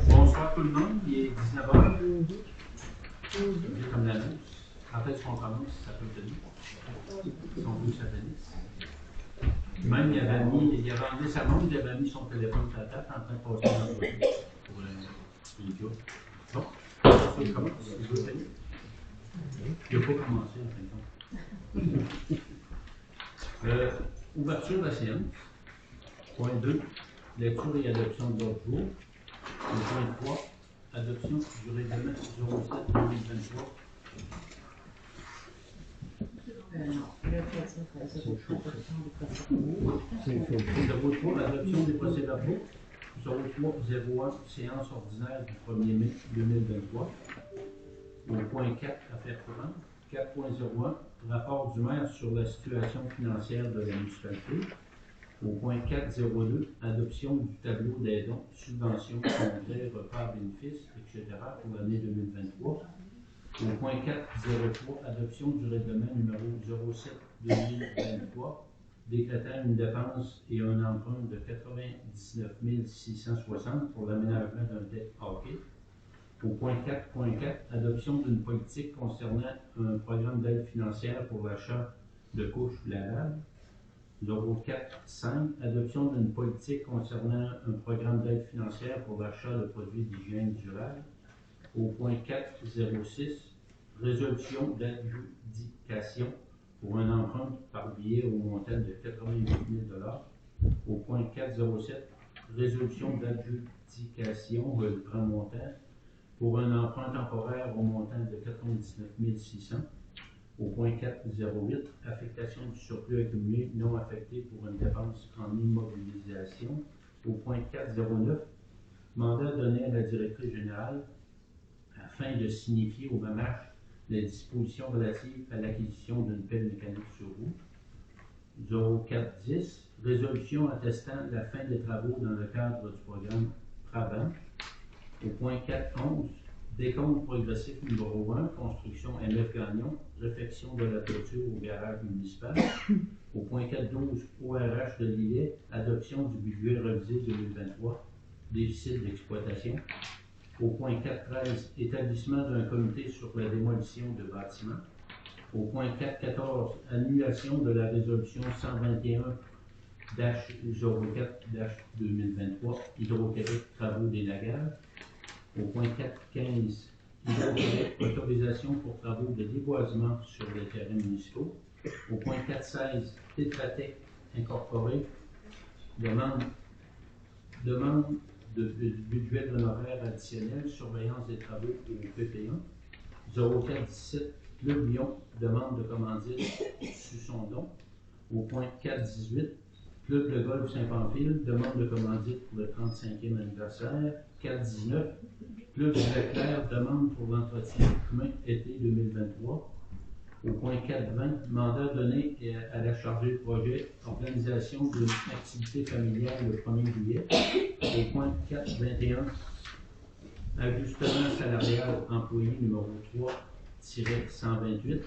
Bonsoir tout le monde, il est 19h. Comme l'annonce. Quand est-ce qu'on commence, ça peut tenir. Si on veut que ça finisse. Même, il avait emmené sa montre, il avait mis son téléphone sur la table en train de passer dans l'entrevue pour une vidéo. Bon, ça commence. Il veut finir. Il n'a pas commencé, en fin de compte. Ouverture de la séance. Point 2. Lecture et adoption de l'ordre du jour. Point 3. Adoption du règlement 07-2023. Numéro 3, adoption des procès-verbaux. 03-01, séance ordinaire du 1er mai 2023. Au point 4, affaires courantes. 4.01, rapport du maire sur la situation financière de la municipalité. Au point 4.02, adoption du tableau des dons, subventions, congrès, repas, bénéfices, etc. pour l'année 2023. Au point 4.03, adoption du règlement numéro 07-2023, décrétant une dépense et un emprunt de 99 660 pour l'aménagement d'un deck hockey. Au point 4.4, adoption d'une politique concernant un programme d'aide financière pour l'achat de couches lavables. 0.4.5, adoption d'une politique concernant un programme d'aide financière pour l'achat de produits d'hygiène durable. Au point 4.06, résolution d'adjudication pour un emprunt par billet au montant de 88 000 $. Au point 4.07, résolution d'adjudication, le grand montant, pour un emprunt temporaire au montant de 99 600. Au point 4.08, affectation du surplus accumulé non affecté pour une dépense en immobilisation. Au point 4.09, mandat donné à la directrice générale afin de signifier au MAMACH les dispositions relatives à l'acquisition d'une pelle mécanique sur roue. 0.4.10, résolution attestant la fin des travaux dans le cadre du programme Travaux. Au point 4.11, décompte progressif numéro 1, construction MF Gagnon, réfection de la toiture au garage municipal. Au point 4.12, ORH de Lillet, adoption du budget révisé 2023, déficit d'exploitation. Au point 4.13, établissement d'un comité sur la démolition de bâtiments. Au point 4.14, annulation de la résolution 121-04-2023, Hydro-Québec, travaux d'élagage. Au point 4.15, Hydro-Québec, autorisation pour travaux de déboisement sur les terrains municipaux. Au point 4.16, Tétratec incorporé, demande de budget d'honoraires additionnel, surveillance des travaux au PP1. 0.417, Club Lyon, demande de commandite sur son don. Au point 4.18, Club de golf Saint-Pamphile, demande de commandite pour le 35e anniversaire. 4.19, Club de Leclerc, demande pour l'entretien commun été 2023. Au point 4.20, mandat donné à la chargée de projet, organisation d'une activité familiale le 1er juillet. Au point 4.21, ajustement salarial employé numéro 3-128.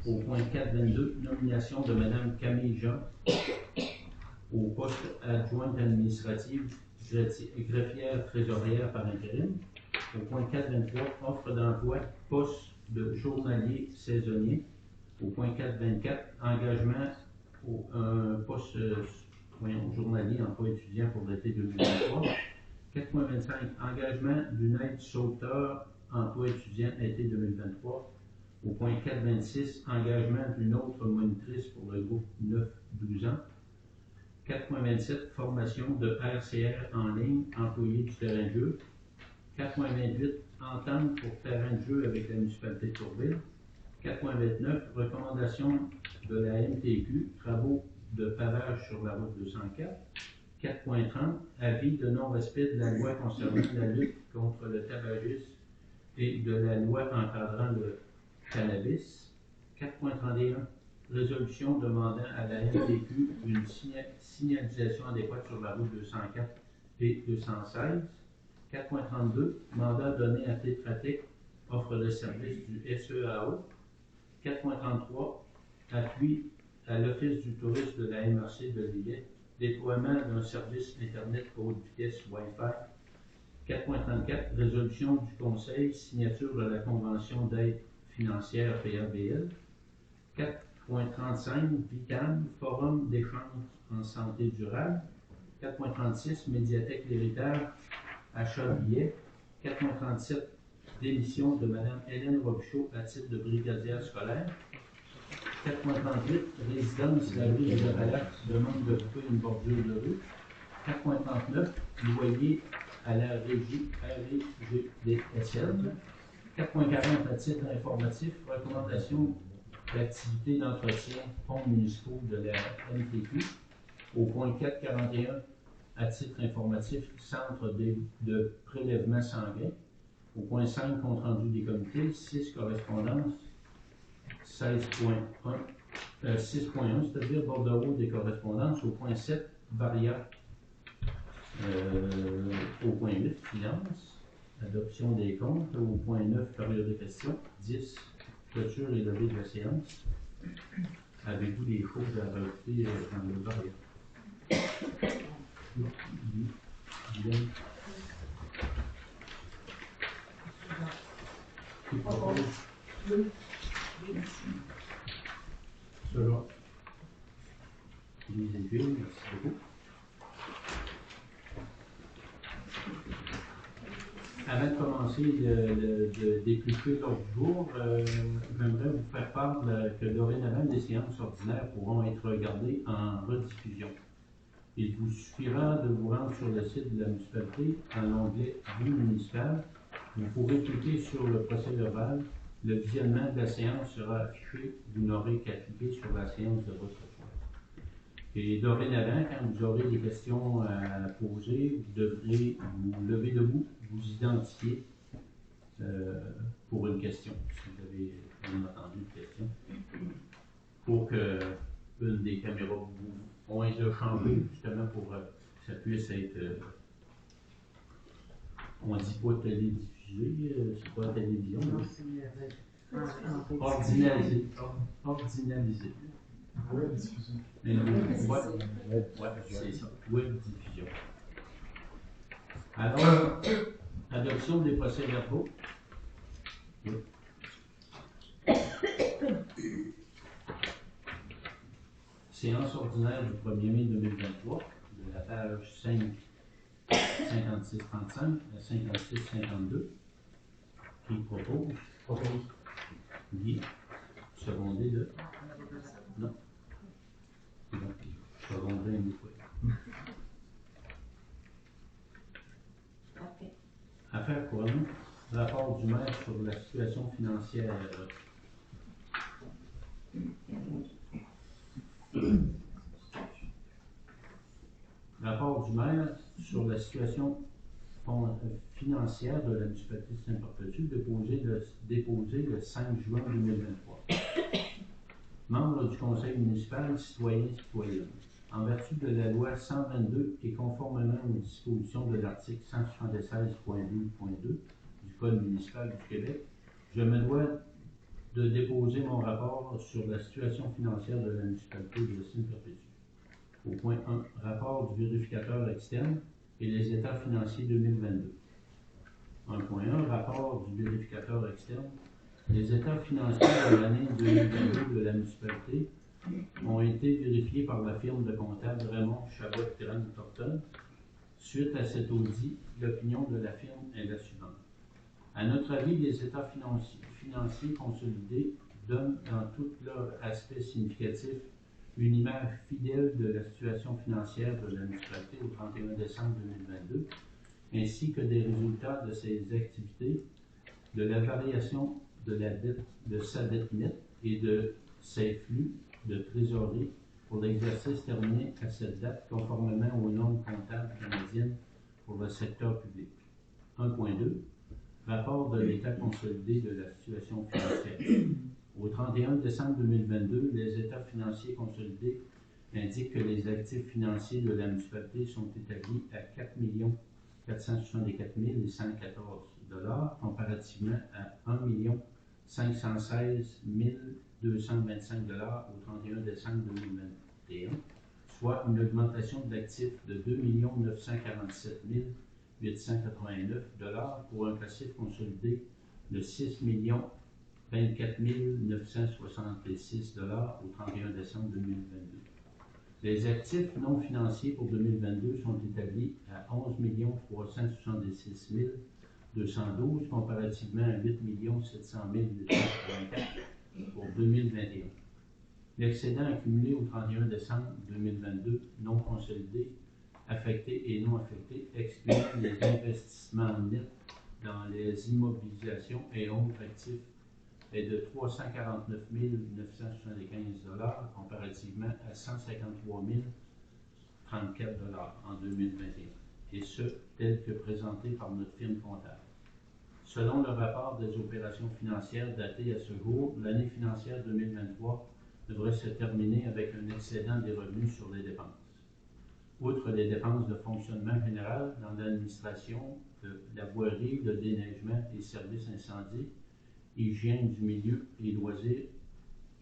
Au point 4.22, nomination de Mme Camille Jean au poste adjointe administrative, greffière trésorière par intérim. Au point 4.23, offre d'emploi, poste de journalier saisonnier. Au point 4.24, engagement au poste journalier emploi étudiant pour l'été 2023. 4.25, engagement d'une aide sauveteur emploi étudiant été 2023. Au point 4.26, engagement d'une autre monitrice pour le groupe 9-12 ans. 4.27, formation de RCR en ligne, employés du terrain de jeu. 4.28, entente pour terrain de jeu avec la municipalité de Tourville. 4.29, recommandation de la MTQ, travaux de pavage sur la route 204. 4.30, avis de non-respect de la loi concernant la lutte contre le tabagisme et de la loi encadrant le cannabis. 4.31, résolution demandant à la MTQ une signalisation adéquate sur la route 204 et 216. 4.32, mandat donné à Tétratek, offre de service du SEAO. 4.33, appui à l'Office du tourisme de la MRC de Lillet, déploiement d'un service Internet haute vitesse Wi-Fi. 4.34, résolution du Conseil, signature de la Convention d'aide financière PABL. 4.35, VICAM, Forum d'échange en santé durable. 4.36, Médiathèque l'héritage, achat de billets. 4.37, démission de Mme Hélène Robichaud à titre de brigadière scolaire. 4.38, résidence la rue de Valette, demande de couper une bordure de rue. 4.39, loyer à la régie REGDSL. 4.40, à titre informatif, recommandation d'activité d'entretien ponts municipaux de la MTQ. Au point 4.41, à titre informatif, centre de prélèvement sanguin. Au point 5, compte rendu des comités. 6, correspondance. 16.1, 6.1, c'est-à-dire bordereau des correspondances. Au point 7, barrière. Au point 8, finance. Adoption des comptes. Au point 9, période de questions. 10, clôture et levée de la séance. Avez-vous des choses à rajouter dans le barrière? Qui propose? Selon les aiguilles, merci beaucoup. Avant de commencer d'éplucher l'ordre du jour, j'aimerais vous faire part que dorénavant, les séances ordinaires pourront être regardées en rediffusion. Il vous suffira de vous rendre sur le site de la municipalité, dans l'onglet Vue municipale. Vous pourrez cliquer sur le procès-verbal. Le visionnement de la séance sera affiché. Vous n'aurez qu'à cliquer sur la séance de votre choix. Et dorénavant, quand vous aurez des questions à poser, vous devrez vous lever debout, vous identifier pour une question, si vous avez bien entendu une question, pour que une des caméras vous. On les a changées justement pour que ça puisse être. On ne dit pas télédiffusé, c'est pas télévision. Non, c'est ordinalisé. Ordinalisé. Web diffusion. C'est ça. Web diffusion. Alors, adoption des procès-verbaux. Oui. Séance ordinaire du 1er mai 2023, de la page 5, 56-35 à 56-52. Qui propose? Propose. Guy. Secondé de? Non. Secondé une fois. Affaire courante. Rapport du maire sur la situation financière. Rapport du maire sur la situation financière de la municipalité de Saint-Perpétue déposé le 5 juin 2023. Membre du conseil municipal, citoyens. En vertu de la loi 122 et conformément aux dispositions de l'article 176.2.2 du Code municipal du Québec, je me dois de déposer mon rapport sur la situation financière de la municipalité de Saint-Perpétue. Au point 1, rapport du vérificateur externe et les états financiers 2022. 1.1, rapport du vérificateur externe. Les états financiers de l'année 2022 de la municipalité ont été vérifiés par la firme de comptable Raymond Chabot-Thornton. Suite à cet audit, l'opinion de la firme est la suivante. À notre avis, les états financiers consolidés donnent dans tous leurs aspects significatifs une image fidèle de la situation financière de la municipalité au 31 décembre 2022, ainsi que des résultats de ses activités, de la variation de la dette, de sa dette nette et de ses flux de trésorerie pour l'exercice terminé à cette date, conformément aux normes comptables canadiennes pour le secteur public. 1.2. Rapport de l'état consolidé de la situation financière. Au 31 décembre 2022, les états financiers consolidés indiquent que les actifs financiers de la municipalité sont établis à 4 464 114 $ comparativement à 1 516 225 $ au 31 décembre 2021, soit une augmentation de l'actif de 2 947 889 $ pour un passif consolidé de 6 24 966 $ au 31 décembre 2022. Les actifs non financiers pour 2022 sont établis à 11 376 212 comparativement à 8 700 884 pour 2021. L'excédent accumulé au 31 décembre 2022 non consolidé, affecté et non affecté, excluant les investissements nets dans les immobilisations et autres actifs, est de 349 975 $ comparativement à 153 034 $ en 2021, et ce, tel que présenté par notre firme comptable. Selon le rapport des opérations financières daté à ce jour, l'année financière 2023 devrait se terminer avec un excédent des revenus sur les dépenses. Outre les dépenses de fonctionnement général dans l'administration, la voirie, le déneigement et services incendie, hygiène du milieu et loisirs,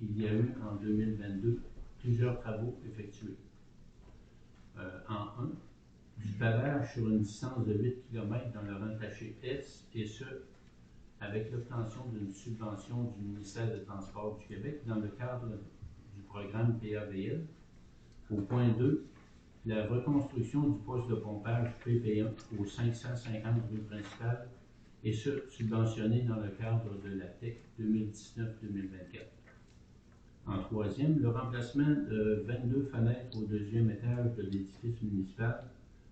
il y a eu en 2022 plusieurs travaux effectués. En 1, du pavage sur une distance de 8 km dans le rattaché S, et ce, avec l'obtention d'une subvention du ministère des Transports du Québec dans le cadre du programme PAVL. Au point 2, la reconstruction du poste de pompage PP1 au 550 rue principale, et ce, subventionné dans le cadre de la TEC 2019-2024. En troisième, le remplacement de 22 fenêtres au deuxième étage de l'édifice municipal,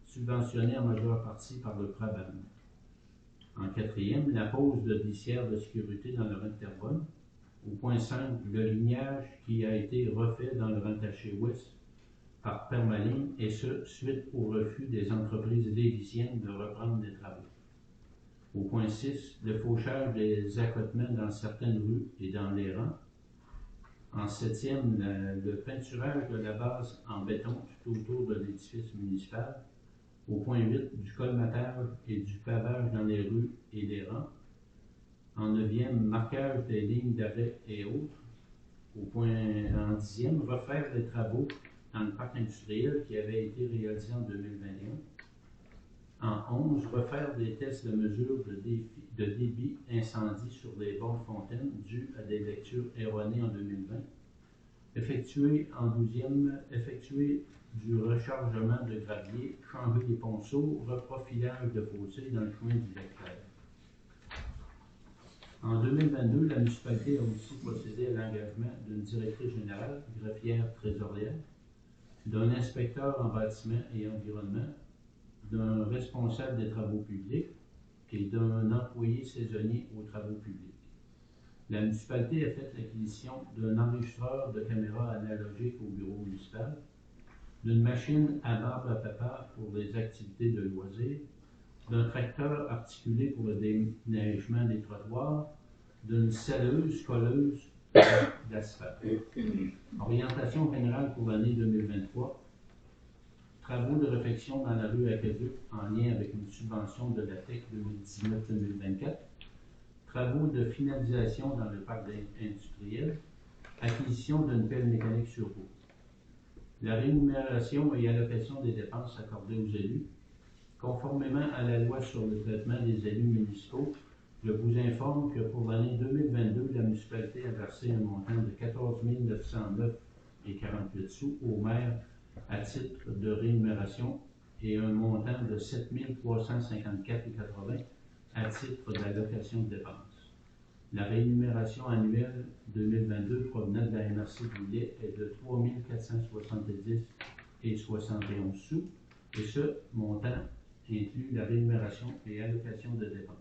subventionné en majeure partie par le PRABAM. En quatrième, la pose de glissières de sécurité dans le rang de Terrebonne. Au point 5, le lignage qui a été refait dans le rattaché ouest par Permaline, et ce, suite au refus des entreprises lévisiennes de reprendre les travaux. Au point 6, le fauchage des accotements dans certaines rues et dans les rangs. En septième, le peinturage de la base en béton tout autour de l'édifice municipal. Au point 8, du colmatage et du pavage dans les rues et les rangs. En neuvième, marquage des lignes d'arrêt et autres. En dixième, refaire les travaux dans le parc industriel qui avait été réalisé en 2021. En 11, refaire des tests de mesure de débit incendie sur des bornes fontaines dus à des lectures erronées en 2020. Effectuer en 12e, effectuer du rechargement de gravier, changer des ponceaux, reprofilage de fossés dans le coin du lac Clair. En 2022, la municipalité a aussi procédé à l'engagement d'une directrice générale, greffière trésorière, d'un inspecteur en bâtiment et environnement, d'un responsable des travaux publics et d'un employé saisonnier aux travaux publics. La municipalité a fait l'acquisition d'un enregistreur de caméras analogiques au bureau municipal, d'une machine à barbe à papa pour les activités de loisirs, d'un tracteur articulé pour le déneigement des trottoirs, d'une selleuse colleuse d'asphalte. Orientation générale pour l'année 2023. Travaux de réfection dans la rue Aqueduc en lien avec une subvention de la TEC 2019-2024. Travaux de finalisation dans le parc industriel. Acquisition d'une pelle mécanique sur roue. La rémunération et allocation des dépenses accordées aux élus. Conformément à la loi sur le traitement des élus municipaux, je vous informe que pour l'année 2022, la municipalité a versé un montant de 14 909,48 sous au maire à titre de rémunération et un montant de 7 354,80 à titre d'allocation de dépenses. La rémunération annuelle 2022 provenant de la MRC de Lillet est de 3 470,71 sous, et ce montant inclut la rémunération et allocation de dépenses.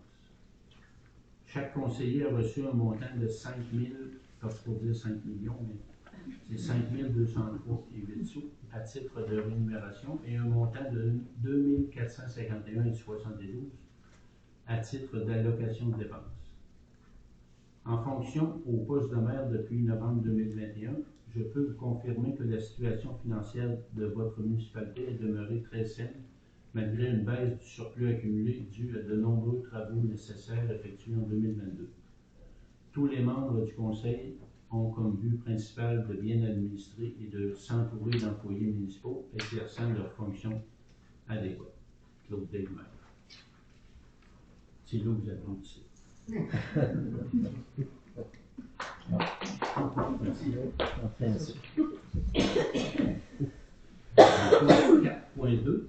Chaque conseiller a reçu un montant de 5 000, pas pour dire 5 millions, mais c'est 5 203,08 sous à titre de rémunération et un montant de 2 451,72 à titre d'allocation de dépenses. En fonction au poste de maire depuis novembre 2021, je peux vous confirmer que la situation financière de votre municipalité est demeurée très saine, malgré une baisse du surplus accumulé due à de nombreux travaux nécessaires effectués en 2022. Tous les membres du conseil ont comme but principal de bien administrer et de s'entourer d'employés municipaux exerçant leurs fonctions adéquates. Claude Desmaire. C'est là que vous applaudissez. Merci. 4.2.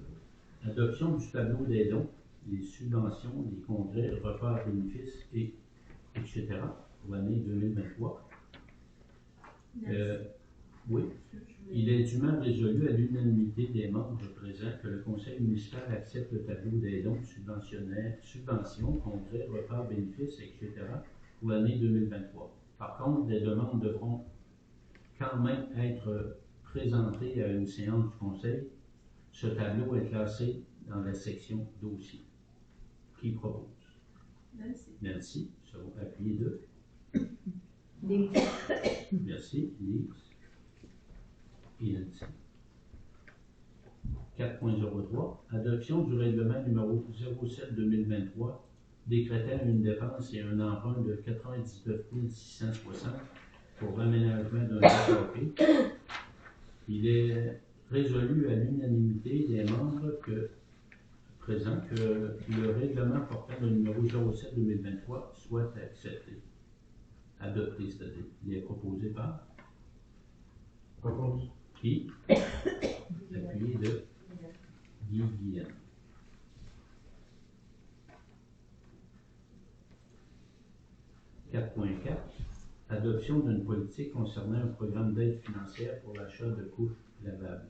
Adoption du tableau des dons, les subventions, les congrès, repas, bénéfices, etc. pour l'année 2023. Oui. Il est dûment résolu à l'unanimité des membres présents que le conseil municipal accepte le tableau des dons, subventions, congrès, repas, bénéfices, etc. pour l'année 2023. Par contre, des demandes devront quand même être présentées à une séance du conseil. Ce tableau est classé dans la section dossier. Qui propose? Nancy. Nancy, seront appuyés de. Lise. Merci, Lise. Et Nancy. 4.03. Adoption du règlement numéro 07-2023 décrétant une dépense et un emprunt de 99 660 pour l'aménagement d'un café. Il est résolu à l'unanimité des membres présents que le règlement portant le numéro 07-2023 soit accepté. Adopté, c'est-à-dire. Il est proposé par. Propose. Qui? Appuyé de Guy Guillen. « 4.4. Adoption d'une politique concernant un programme d'aide financière pour l'achat de couches lavables.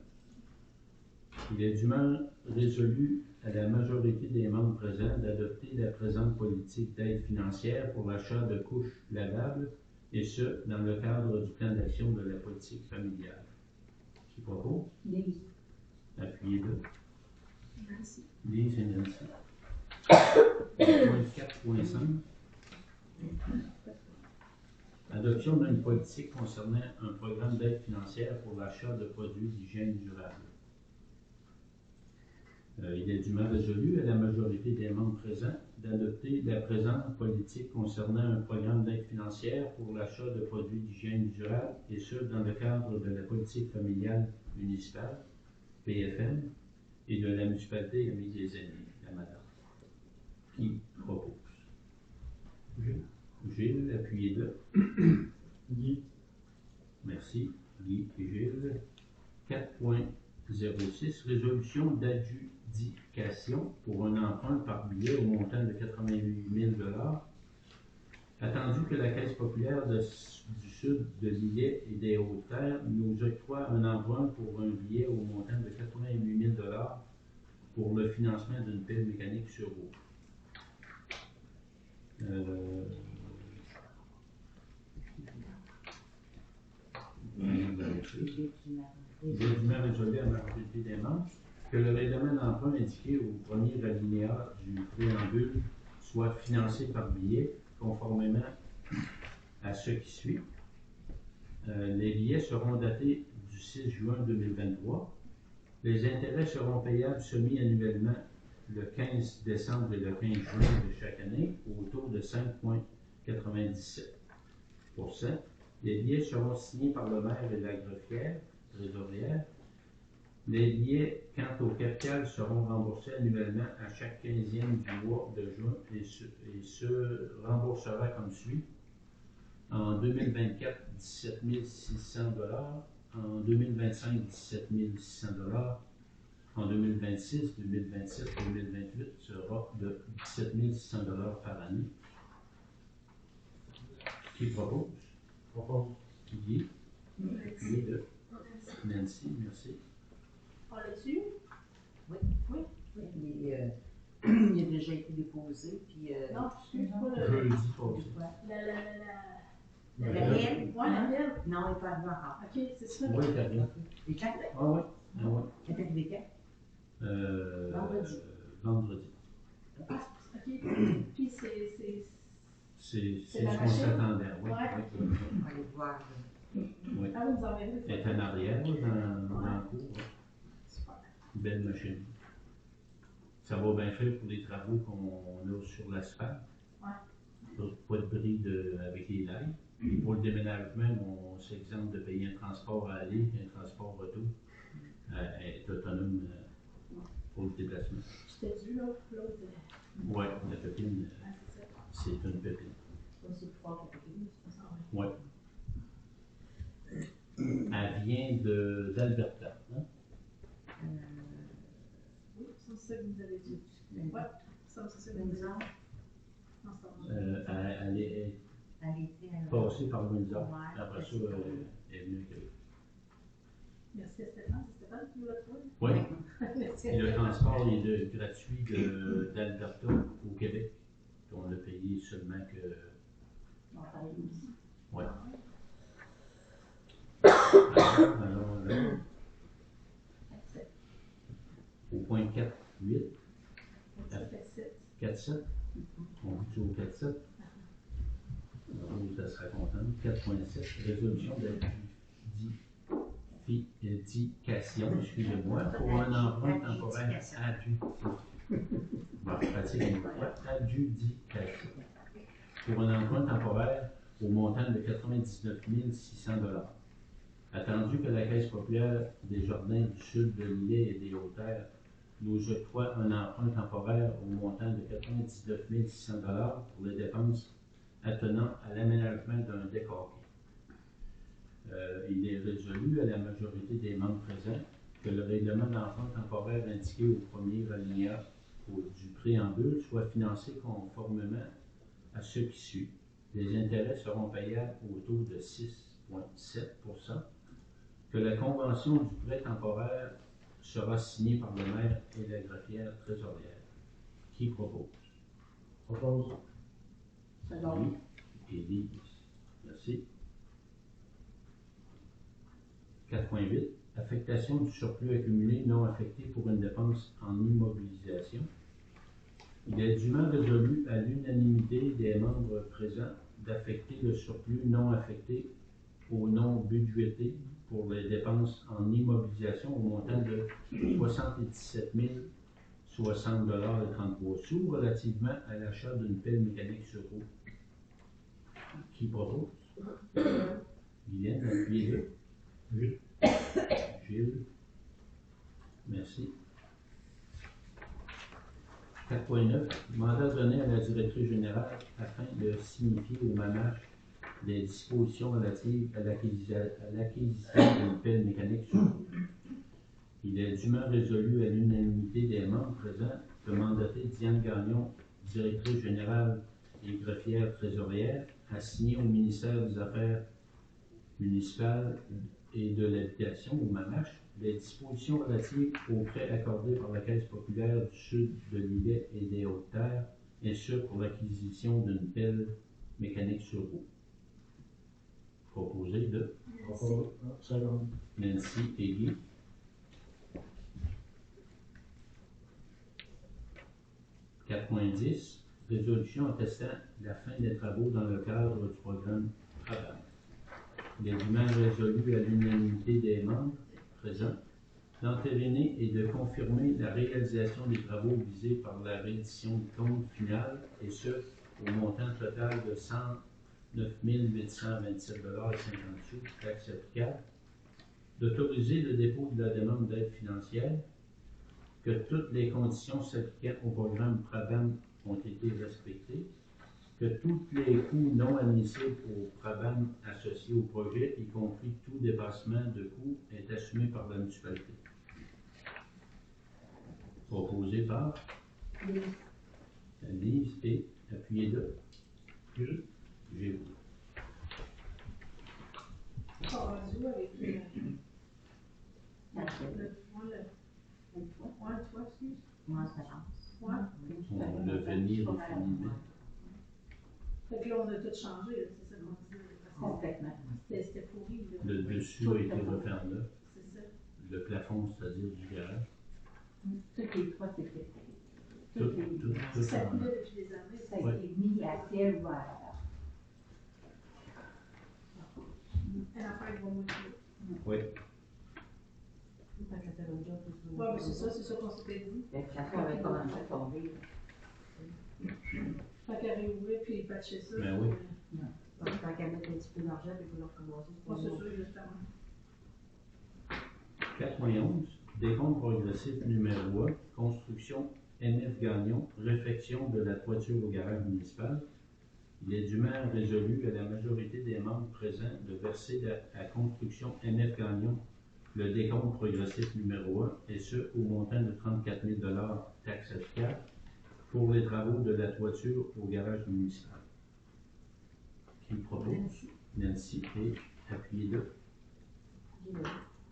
Il est dûment résolu à la majorité des membres présents d'adopter la présente politique d'aide financière pour l'achat de couches lavables, et ce, dans le cadre du plan d'action de la politique familiale. Qui propose? Lise. Appuyez de Nancy. Lise et Nancy. 4.5. Adoption d'une politique concernant un programme d'aide financière pour l'achat de produits d'hygiène durable. Il est dûment résolu à la majorité des membres présents d'adopter la présente politique concernant un programme d'aide financière pour l'achat de produits d'hygiène durable, et ce, dans le cadre de la politique familiale municipale, PFM, et de la municipalité Amis des aînés, la madame. Qui propose? Gilles, appuyé de Guy. Merci, Guy et Gilles. 4.06. Résolution d'adjudication pour un emprunt par billet au montant de 88 000 $. Attendu que la Caisse populaire du Sud de Lillet et des Hautes-Terres nous octroie un emprunt pour un billet au montant de 88 000 $ pour le financement d'une pile mécanique sur eau. J'ai dûment résolu à la majorité des membres que le règlement d'emprunt indiqué au premier alinéa du préambule soit financé par billet, conformément à ce qui suit. Les billets seront datés du 6 juin 2023. Les intérêts seront payables semi-annuellement le 15 décembre et le 15 juin de chaque année au taux de 5,97%. Les billets seront signés par le maire et la greffière, trésorière. Les billets, quant au capital, seront remboursés annuellement à chaque 15e du mois de juin et se remboursera comme suit. En 2024, 17 600 $. En 2025, 17 600 $. En 2026, 2027 et 2028 sera de 17 600 $ par année. Qui propose? Entendu. Guy, appuyé de Merci. Nancy, merci. On l'a-tu? Oui. Oui. Il, il a déjà été déposé, puis... Non, excuse-moi, Jeudi passé. La Madame. mienne? Ouais, la mienne. Non, il n'est pas arrivé encore. Ok, c'est ça. Oui, t'as bien. Et quand? Ah oui, ah oui. Il est arrivé quand? Vendredi. Vendredi. Ah, ok. Puis C'est C'est ce la qu'on machine? s'attendait, oui. Ouais. Oui. On va aller voir. Oui. Ah, vous nous enverrez des Elle est photos. en arrière, dans le cours. Ouais. Super. Belle machine. Ça va bien faire pour les travaux qu'on a sur l'asphalte. Ouais. Pas de bris avec les lailles. Et pour le déménagement, on s'exemple de payer un transport à aller, un transport retour. Elle est autonome pour le déplacement. J'étais dû, là, l'autre. Oui, la pépine, Ah, c'est ça. c'est une pépine. C'est aussi plus fort que la pépine, c'est ça. Oui. Elle vient d'Alberta. Hein? Oui, c'est ça que vous avez dit. Ouais, ça, c'est ça que vous avez dit. Windsor. Non, c'est pas vrai. Elle est Elle était à passée par Windsor. Ouais, Après ça, c'est ça. elle est venue. Merci à Stéphane. C'est Stéphane qui nous l'a trouvé? Oui. Merci à Et le Stéphane. transport est gratuit d'Alberta au Québec. On l'a payé seulement que. On va parler aussi. Ouais. Alors, Sept. au point 4.8, Ça fait 7. 4.7, on dit toujours 4.7. Rose, elle sera contente. 4.7, résolution d'adjudication, excusez-moi, pour un emprunt temporaire adjudication. Pour un emprunt temporaire au montant de 99 600 $. Attendu que la Caisse populaire des Jardins du Sud de l'Îlet et des Hautes-Terres nous octroie un emprunt temporaire au montant de 99 600 $ pour les dépenses attenant à l'aménagement d'un décor. Il est résolu à la majorité des membres présents que le règlement d'emprunt temporaire indiqué au premier alinéa du préambule soit financé conformément à ce qui suit. Les intérêts seront payables au taux de 6,7 %, que la convention du prêt temporaire sera signée par le maire et la greffière trésorière. Qui propose? Entendu. Oui. Élise. Merci. 4.8. Affectation du surplus accumulé non affecté pour une dépense en immobilisation. Il est dûment résolu à l'unanimité des membres présents d'affecter le surplus non affecté au non budgété pour les dépenses en immobilisation au montant de 77 060 $ et 33 sous relativement à l'achat d'une pelle mécanique sur roue. Qui propose? Guylaine, appuyez-le. Oui. Gilles. Merci. 4.9. Mandat donné à la directrice générale afin de signifier au MAMACH des dispositions relatives à l'acquisition d'une pelle mécanique sur roue. Il est dûment résolu à l'unanimité des membres présents de mandater Diane Gagnon, directrice générale et greffière trésorière, à signer au ministère des Affaires municipales et de l'Habitation, au MAMACH, les dispositions relatives aux prêts accordés par la Caisse populaire du Sud de l'Îlet et des Hautes-Terres, et ce pour l'acquisition d'une pelle mécanique sur roue. Proposé de Entendu. Second. Nancy et Guy. « 4.10. Résolution attestant la fin des travaux dans le cadre du programme Travail. Il est dûment résolu à l'unanimité des membres présents d'entériner et de confirmer la réalisation des travaux visés par la réédition du compte final, et ce, au montant total de 109 827 $ et 50 sous, taxes applicables, d'autoriser le dépôt de la demande d'aide financière, que toutes les conditions s'appliquant au programme PRABAM ont été respectées, que tous les coûts non admissibles au PRABAM associés au projet, y compris tout dépassement de coûts, est assumé par la municipalité. Proposé par Lise et appuyé de Gilles. Gilles. Pas rendu avec Quatre. le toit, excuse. Moi, ça chance. Ouais. On le venir au fini. Fait que là, on a tout changé, là, c'est ça qu'on dit. Parce que Complètement. c'était pourri, là. Le dessus a été refait en neuf. C'est ça. Le plafond, c'est-à-dire du garage. Toutes les trois, c'était. Tout Ça en neuf. coulait depuis des années. Ça a été mis à ciel ouvert. Elle a fait un gros moitié. Oui. Ouais, mais c'est ça qu'on s'était dit. Le plafond avait commencé à tomber. Fait qu'elle réouvrait puis patcher ça. Ben oui. Donc, tant qu'à mettre un petit peu d'argent, puis vous leur commencer. Ouais, c'est sûr, justement. 4.11, décompte progressif numéro 1, construction NF Gagnon, réfection de la toiture au garage municipal. Il est dûment résolu à la majorité des membres présents de verser à construction NF Gagnon le décompte progressif numéro 1, et ce, au montant de 34 000 taxes applicables pour les travaux de la toiture au garage municipal. Qui propose? Nancy et appuyé de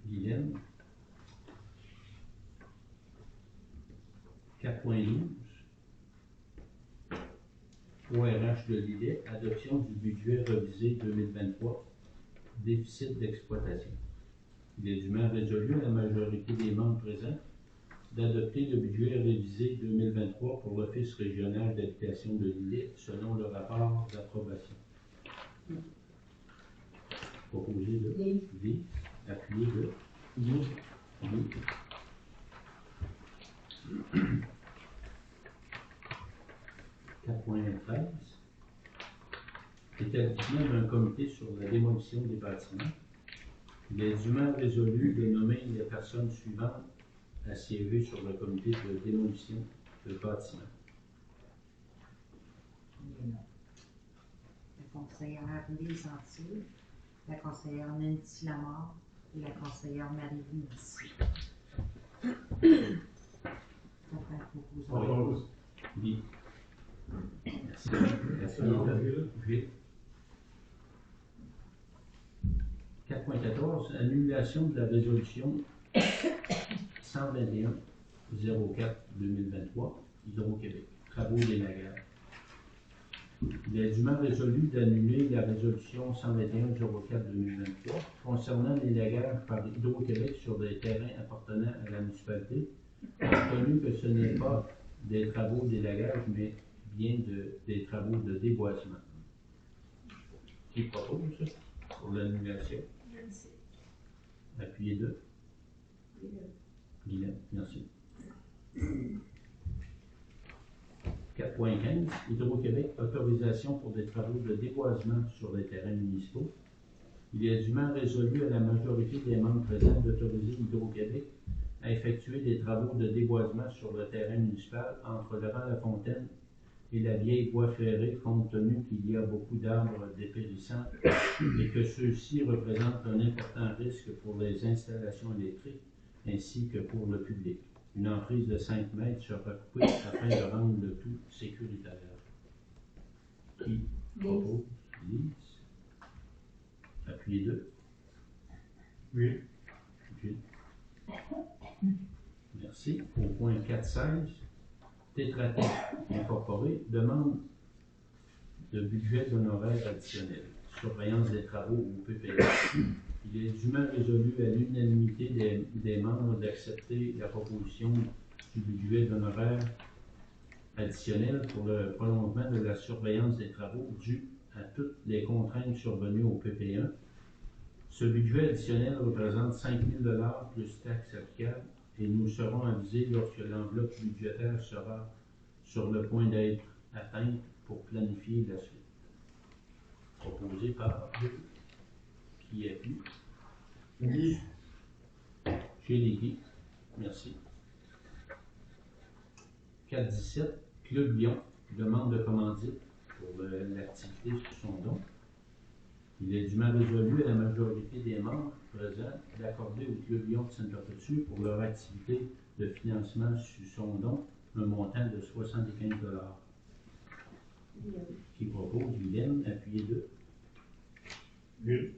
Guylaine. 4.12. ORH de l'ILET, adoption du budget revisé 2023, déficit d'exploitation. Il est dûment résolu à la majorité des membres présents d'adopter le budget révisé 2023 pour l'Office régional d'habitation de l'ILET selon le rapport d'approbation. Proposé de V, appuyé de Oui. V. Établissement d'un comité sur la démolition des bâtiments. Il est dûment résolu de nommer les personnes suivantes à siéger sur le comité de démolition de bâtiments. La conseillère Lise Antier, la conseillère Nancy Lamar et la conseillère Marie-Louise Dissy. Propose. Oui. Merci. Merci. Vite. 4.14, annulation de la résolution 121-04-2023, Hydro-Québec, travaux d'élaguage. Il est dûment résolu d'annuler la résolution 121-04-2023 concernant l'élagage par Hydro-Québec sur des terrains appartenant à la municipalité, compte tenu que ce n'est pas des travaux d'élagage, mais bien des travaux de déboisement. Qui propose ça pour l'annulation? Nancy. Appuyé de Guylaine, merci. 4.15, Hydro-Québec, autorisation pour des travaux de déboisement sur les terrains municipaux. Il est dûment résolu à la majorité des membres présents d'autoriser Hydro-Québec à effectuer des travaux de déboisement sur le terrain municipal entre Laurent-la-Fontaine et la vieille voie ferrée, compte tenu qu'il y a beaucoup d'arbres dépérissants et que ceux-ci représentent un important risque pour les installations électriques ainsi que pour le public. Une emprise de 5 mètres sera coupée afin de rendre le tout sécuritaire. Qui propose? Lise. Appuyez 2. Oui. Gilles. Merci. Au point 4.16, Tetra Tech Incorporé demande de budget d'honoraires additionnels. Surveillance des travaux au PPA. Il est dûment résolu à l'unanimité des membres d'accepter la proposition du budget d'honoraires additionnels pour le prolongement de la surveillance des travaux dû à toutes les contraintes survenues au PP1. Ce budget additionnel représente 5 000 $ plus taxes applicables et nous serons avisés lorsque l'enveloppe budgétaire sera sur le point d'être atteinte pour planifier la suite. Proposé par qui appuie? Oui. Gilles Guy. Merci. 4.17, Club Lyon, demande de commandite pour l'activité sous son don. Il est dûment résolu à la majorité des membres présents d'accorder au Club Lyon de Sainte-Perpétue pour leur activité de financement sous son don un montant de 75 $. Qui propose? Guylaine, appuyé de Oui.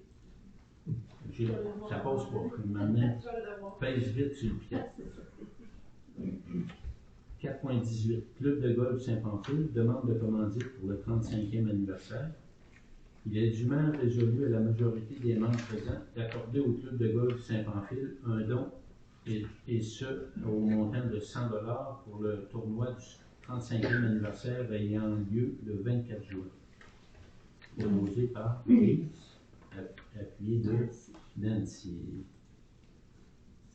Gilles, ça passe pas. Maintenant, Je vais l'avoir. pèse vite sur le piton. C'est ça. 4.18. Club de golf Saint-Pamphile demande de commandite pour le 35e anniversaire. Il est dûment résolu à la majorité des membres présents d'accorder au Club de golf Saint-Pamphile un don et ce, au montant de 100 $ pour le tournoi du 35e anniversaire ayant lieu le 24 juin. Proposé par Lise, appuyé de Nancy.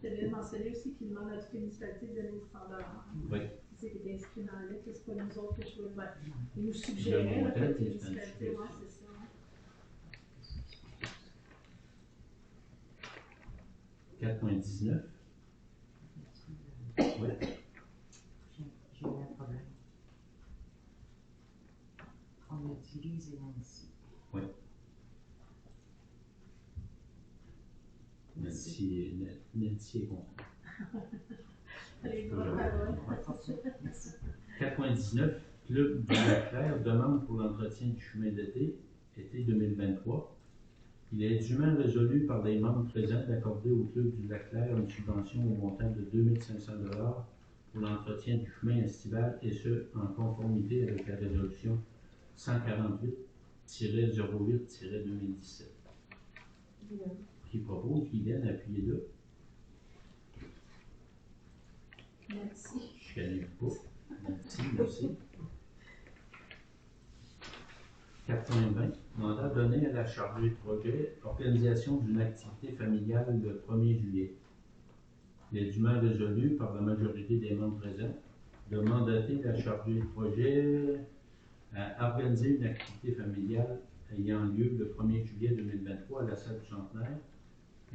C'est bien mentionné aussi qu'il demande à toutes les municipalités de donner 100 $. Oui. C'est ce qui est inscrit dans la lettre, c'est pas nous autres que je veux. Ben, ils nous Le suggéraient, montant, là, que les c'est une municipalités, ouais, c'est ça. 4.19. Oui. J'ai eu un problème. On utilise et Nancy. Oui. Nancy est contente. Les grandes paroles. Merci. 4.19. Club du Lac-Clair demande pour l'entretien du chemin d'été, été 2023. Il est dûment résolu par les membres présents d'accorder au Club du Lac-Clair une subvention au montant de 2500 $ pour l'entretien du chemin estival et ce, en conformité avec la résolution 148-08-2017. Qui propose, Guylaine, appuyez deux. Merci. Je ne connais pas. Merci. 4.20. Mandat donné à la chargée de projet, organisation d'une activité familiale le 1er juillet. Il est dûment résolu par la majorité des membres présents de mandater la chargée de projet à organiser une activité familiale ayant lieu le 1er juillet 2023 à la salle du Centenaire,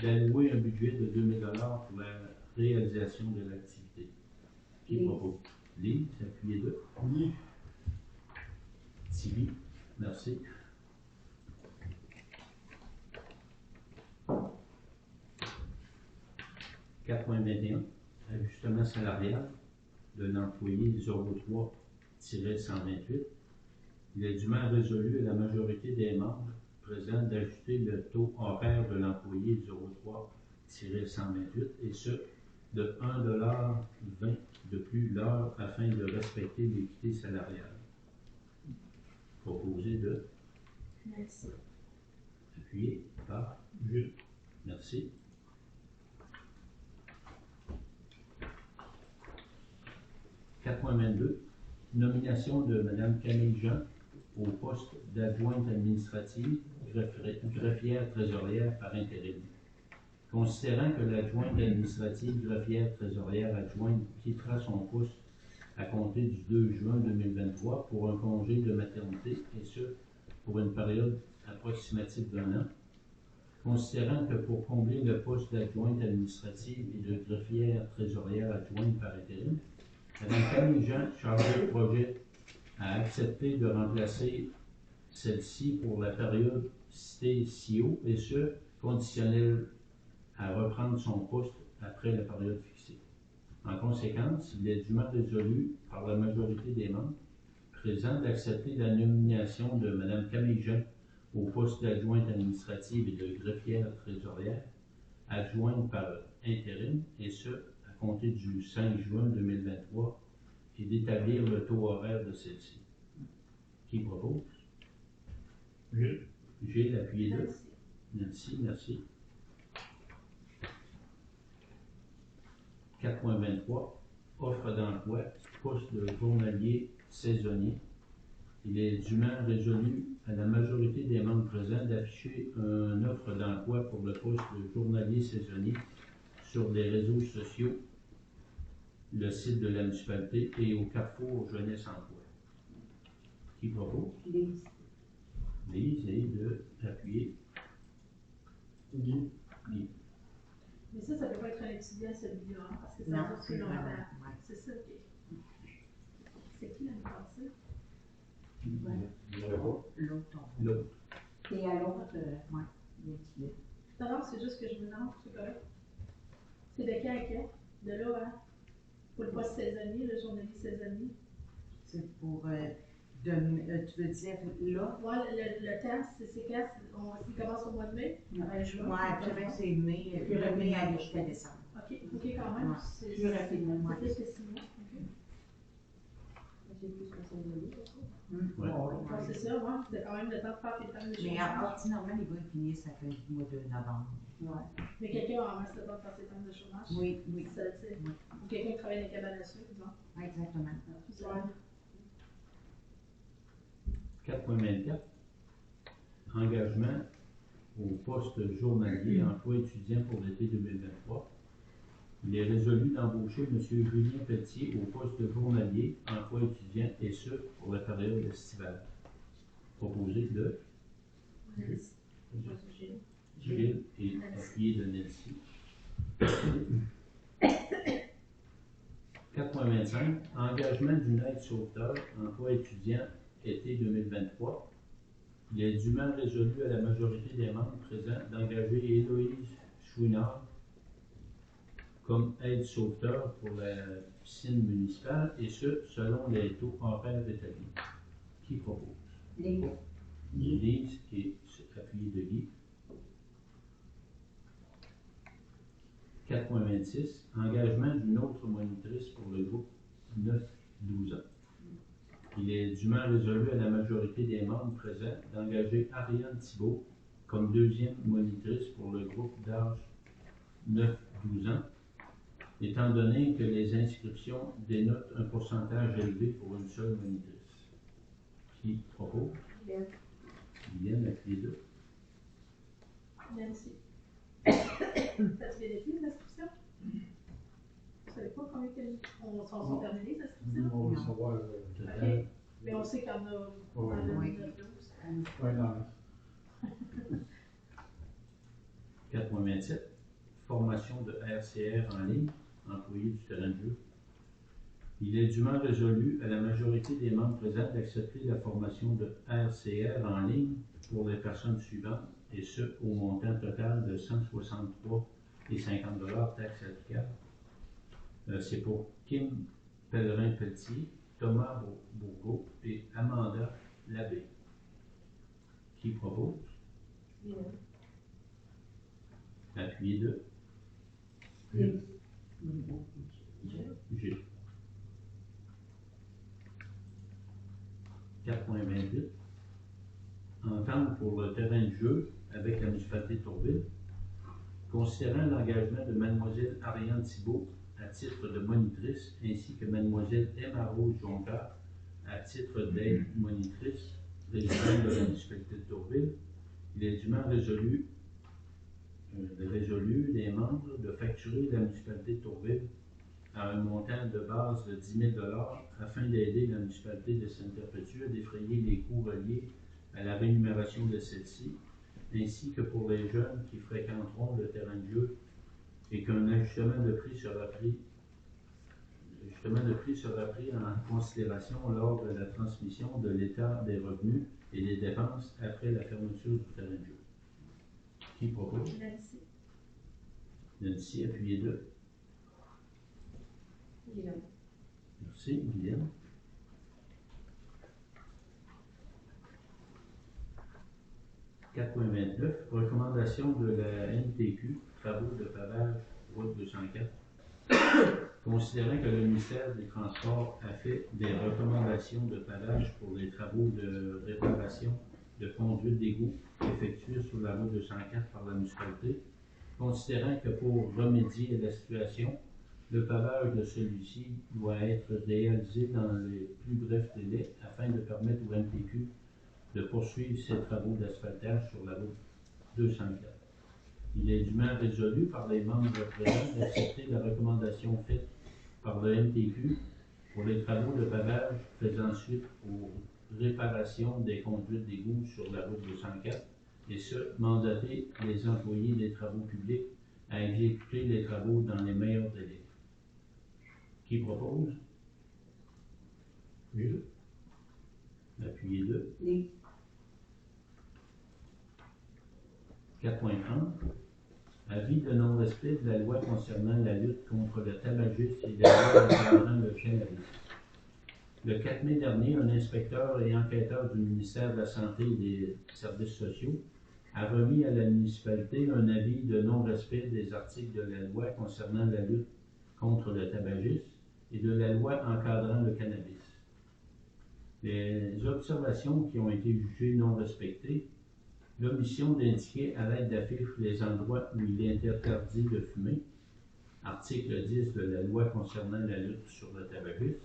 d'allouer un budget de 2000 $ pour la réalisation de l'activité. Qui Lise. propose? Lise, appuyez deux. Oui. Sylvie, merci. « 4.21. Ajustement salarial de l'employé 03-128. Il est dûment résolu à la majorité des membres présents d'ajuster le taux horaire de l'employé 03-128 et ce, de 1,20 $ de plus l'heure afin de respecter l'équité salariale. Proposé de Merci. appuyé par Gilles. Merci. 4.22. Nomination de Mme Camille Jean au poste d'adjointe administrative, greffière trésorière par intérim. Considérant que l'adjointe administrative, greffière trésorière adjointe quittera son poste à compter du 2 juin 2023 pour un congé de maternité, et ce, pour une période approximative d'1 an. Considérant que pour combler le poste d'adjointe administrative et de greffière trésorière adjointe par intérim, Mme Camille Jean, chargée de projet, a accepté de remplacer celle-ci pour la période citée ci-haut, et ce, conditionnel à reprendre son poste après la période fixée. En conséquence, il est dûment résolu par la majorité des membres présents d'accepter la nomination de Mme Camille Jean au poste d'adjointe administrative et de greffière trésorière, adjointe par intérim, et ce, à compter du 5 juin 2023, et d'établir le taux horaire de celle-ci. Qui propose? Gilles. Gilles, appuyé deux. Merci. Merci. 4.23. Offre d'emploi, poste de journalier saisonnier. Il est dûment résolu à la majorité des membres présents d'afficher une offre d'emploi pour le poste de journalier saisonnier sur les réseaux sociaux, le site de la municipalité et au Carrefour Jeunesse Emploi. Qui propose? Lise. Lise et de appuyer. Guy. Guy. Mais ça peut pas être un étudiant celui-là, hein, parce que ça Non, dure c'est plus longtemps. vraiment, ouais. C'est ça, ok. C'est qui l'année passée? Il n'y aurait pas. L'autre, on L'autre. Et à l'autre, Ouais. l'étudiant. Non, non, c'est juste que je me demande, c'est correct. C'est de quand à quand? De là, hein? Pour le poste saisonnier, le journalier saisonnier. c'est pour Tu veux dire là? Ouais, le temps, c'est quand? Il commence au mois de mai? Juin? Ouais, après c'est mai, le mai aller jusqu'à décembre. OK, quand même. Ouais. C'est Plus rapidement. c'est plus que 6 mois. OK. C'est plus que ça donne, Ouais. Donc, c'est ça, ouais. C'était quand même le temps de faire tes temps de Mais chômage. ordinairement, les gars, ils finissent à la fin du mois de novembre. Ouais. Mais quelqu'un a vraiment le temps de faire ses temps de chômage? Oui, oui. Ça, tu sais. Oui. Ou quelqu'un qui travaille dans les cabanes à sucre, disons. Exactement. Ouais. 4.24. Engagement au poste journalier emploi étudiant pour l'été 2023. Il est résolu d'embaucher M. Julien Pelletier au poste de journalier emploi étudiant et ce pour la période estivale. Proposé de Gilles et appuyé de Nancy. 4.25. Engagement d'une aide sauveteur emploi étudiant été 2023. Il est dûment résolu à la majorité des membres présents d'engager Héloïse Chouinard comme aide sauveteur pour la piscine municipale, et ce, selon les taux horaires établis. Qui propose? Lise et appuyé de Guy. 4.26. Engagement d'une autre monitrice pour le groupe 9-12 ans. Il est dûment résolu à la majorité des membres présents d'engager Ariane Thibault comme deuxième monitrice pour le groupe d'âge 9-12 ans, étant donné que les inscriptions dénotent un pourcentage élevé pour une seule monitrice. Qui propose? Guylaine, appuyez deux. Nancy. Ça se vérifie, les inscriptions? Vous savez pas combien sont terminées, les inscriptions? On va savoir. Total. Mais on sait qu'il y en a Ouais. dans le Oui. 9-12. Ouais, non. 4.27. Formation de RCR en ligne, employé du terrain de jeu. Il est dûment résolu à la majorité des membres présents d'accepter la formation de RCR en ligne pour les personnes suivantes, et ce, au montant total de 163,50 taxes applicables. C'est pour Kim Pellerin-Pelletier, Thomas Bourgault et Amanda Labbé. Qui propose? Appuyez deux. G. 4.28. Entente pour le terrain de jeu avec la municipalité de Tourville. Considérant l'engagement de Mademoiselle Ariane Thibault à titre de monitrice, ainsi que Mademoiselle Emma Rose Jonca à titre d'aide monitrice résidente de la municipalité de Tourville, il est dûment résolu les membres de facturer la municipalité de Tourville à un montant de base de 10 000 afin d'aider la municipalité de Sainte-Perpétue à défrayer les coûts reliés à la rémunération de celle-ci, ainsi que pour les jeunes qui fréquenteront le terrain de jeu, et qu'un ajustement de prix sera pris en considération lors de la transmission de l'état des revenus et des dépenses après la fermeture du terrain de jeu. Qui propose? Nancy. Nancy, appuyez deux. Merci, Guylaine. Recommandation de la NTQ, travaux de pavage, route 204. Considérant que le ministère des Transports a fait des recommandations de pavage pour les travaux de réparation de conduite d'égout effectués sur la route 204 par la municipalité, considérant que pour remédier à la situation, le pavage de celui-ci doit être réalisé dans les plus brefs délais afin de permettre au MTQ de poursuivre ses travaux d'asphaltage sur la route 204. Il est dûment résolu par les membres présents d'accepter la recommandation faite par le MTQ pour les travaux de pavage faisant suite aux réparations des conduites d'égout sur la route 204, et ce, mandater les employés des travaux publics à exécuter les travaux dans les meilleurs délais. Qui propose? Oui. Appuyez deux. 4.30. Avis de non-respect de la loi concernant la lutte contre le tabagisme et la loi encadrant le cannabis. Le 4 mai dernier, un inspecteur et enquêteur du ministère de la Santé et des Services sociaux a remis à la municipalité un avis de non-respect des articles de la loi concernant la lutte contre le tabagisme et de la loi encadrant le cannabis. Les observations qui ont été jugées non respectées: l'omission d'indiquer à l'aide d'affiches les endroits où il est interdit de fumer, article 10 de la loi concernant la lutte sur le tabagisme;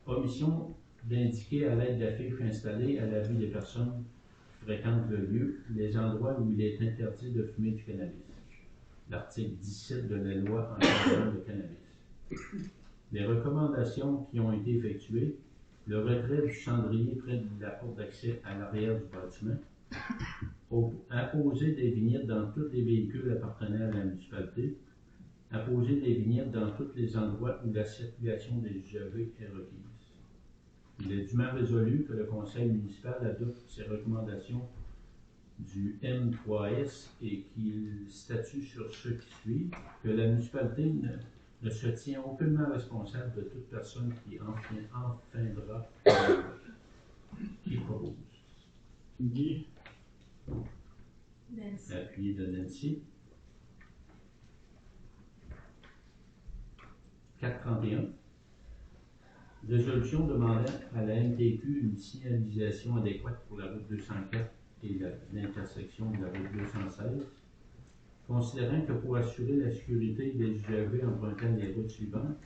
omission d'indiquer à l'aide d'affiches installées à la vue des personnes qui fréquentent le lieu les endroits où il est interdit de fumer du cannabis, l'article 17 de la loi encadrant le cannabis. Les recommandations qui ont été effectuées: le retrait du cendrier près de la porte d'accès à l'arrière du bâtiment, apposer des vignettes dans tous les véhicules appartenant à la municipalité, apposer des vignettes dans tous les endroits où la circulation des usagers est requise. Il est dûment résolu que le conseil municipal adopte ces recommandations du M3S et qu'il statue sur ce qui suit, que la municipalité ne se tient aucunement responsable de toute personne qui enfreindra la loi. Qui propose? Guy, Nancy. Appuyé de Nancy. 431. Résolution demandant à la MTQ une signalisation adéquate pour la route 204 et l'intersection de la route 216. Considérant que pour assurer la sécurité des usagers empruntant les routes suivantes,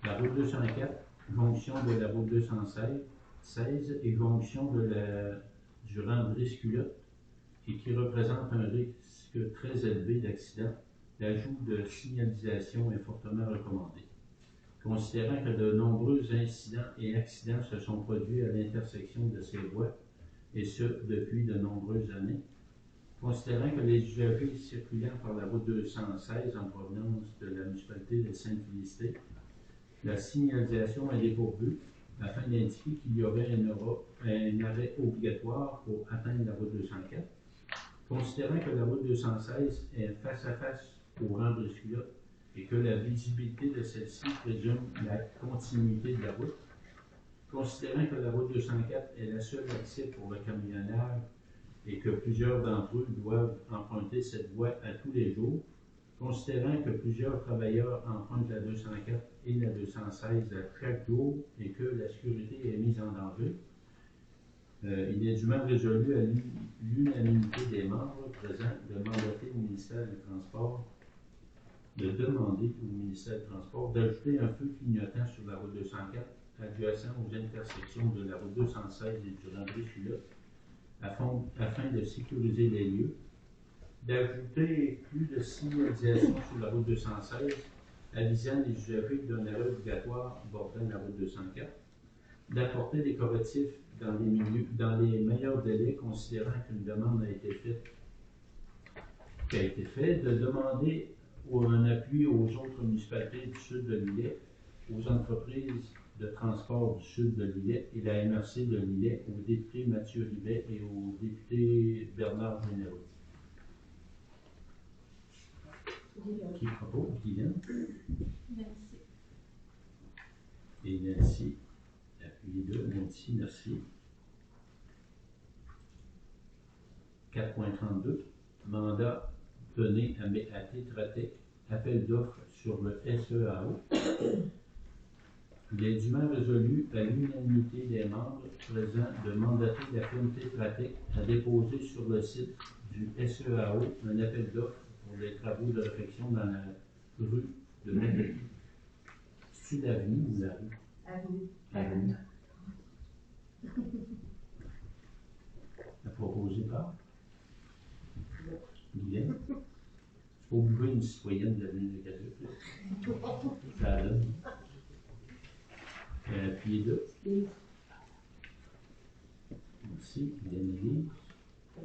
la route 204, jonction de la route 216 et jonction du rang Brice-Culotte, et qui représente un risque très élevé d'accident, l'ajout de signalisation est fortement recommandé. Considérant que de nombreux incidents et accidents se sont produits à l'intersection de ces voies, et ce depuis de nombreuses années, considérant que les usagers circulant par la route 216 en provenance de la municipalité de Sainte-Félicité, la signalisation est dépourvue afin d'indiquer qu'il y aurait un arrêt obligatoire pour atteindre la route 204. Considérant que la route 216 est face à face au rang de Brice-Culotte et que la visibilité de celle-ci présume la continuité de la route, considérant que la route 204 est le seul accès pour le camionnage et que plusieurs d'entre eux doivent emprunter cette voie à tous les jours, considérant que plusieurs travailleurs empruntent la 204 et la 216 à chaque jour et que la sécurité est mise en danger, il est dûment résolu à l'unanimité des membres présents de demander au ministère des Transports d'ajouter un feu clignotant sur la route 204 adjacent aux intersections de la route 216 et du rang Brice-Culotte afin de sécuriser les lieux, d'ajouter plus de signalisation sur la route 216 avisant les usagers d'un arrêt obligatoire bordant la route 204, d'apporter des correctifs dans les meilleurs délais considérant qu'une demande a été faite, de demander un appui aux autres municipalités du sud de l'îlet, aux entreprises de transport du sud de l'îlet et la MRC de l'îlet, au député Mathieu Rivet et au député Bernard Généreux. Qui propose? Guylaine? Nancy. Et Nancy. Appuyé de Nancy, merci. 4.32. Mandat donné à Tétratec, appel d'offres sur le SEAO. Il est dûment résolu à l'unanimité des membres présents de mandater la firme Tétratec à déposer sur le site du SEAO un appel d'offres pour les travaux de réfection dans la rue de Nathalie. C'est-tu l'avenue ou la rue? Avenue. Proposé par Guylaine. C'est pas obligé une citoyenne de l'avenue de Caduc. Ça donne. Puis 2. Merci, Guylaine.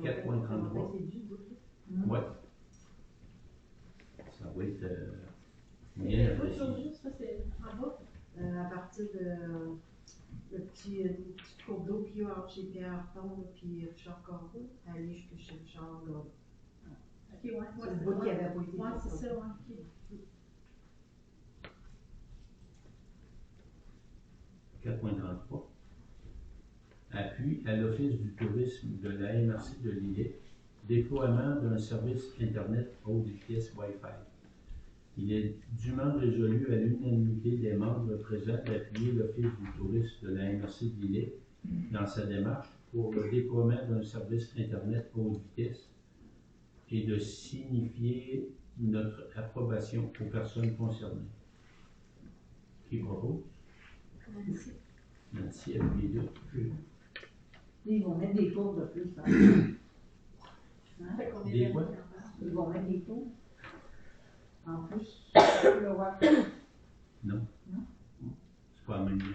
4.33. Ouais. Ça va être bien apprécié. Ça, c'est en bas. À partir de le petit cours d'eau qu'il y a entre chez Pierre Tombe et Richard Corbeau, aller jusqu'à chez Richard Gordon. Ok, ouais. C'est le bout qui avait pas été Ouais, fait. c'est ça, ouais. Ok. 4.33. Appui à l'Office du tourisme de la MRC de Lillet, déploiement d'un service Internet haute vitesse Wi-Fi. Il est dûment résolu à l'unanimité des membres présents d'appuyer l'Office du tourisme de la MRC de Lillet dans sa démarche pour le déploiement d'un service Internet haute vitesse et de signifier notre approbation aux personnes concernées. Qui propose? Nancy. Nancy, appuyez deux. Ils vont mettre des tours de plus. Hein? Fait qu'on est Des bien quoi? d'accord. Ils vont mettre des tours. En plus, le Wi-Fi. Non. Non? C'est pas la même lien.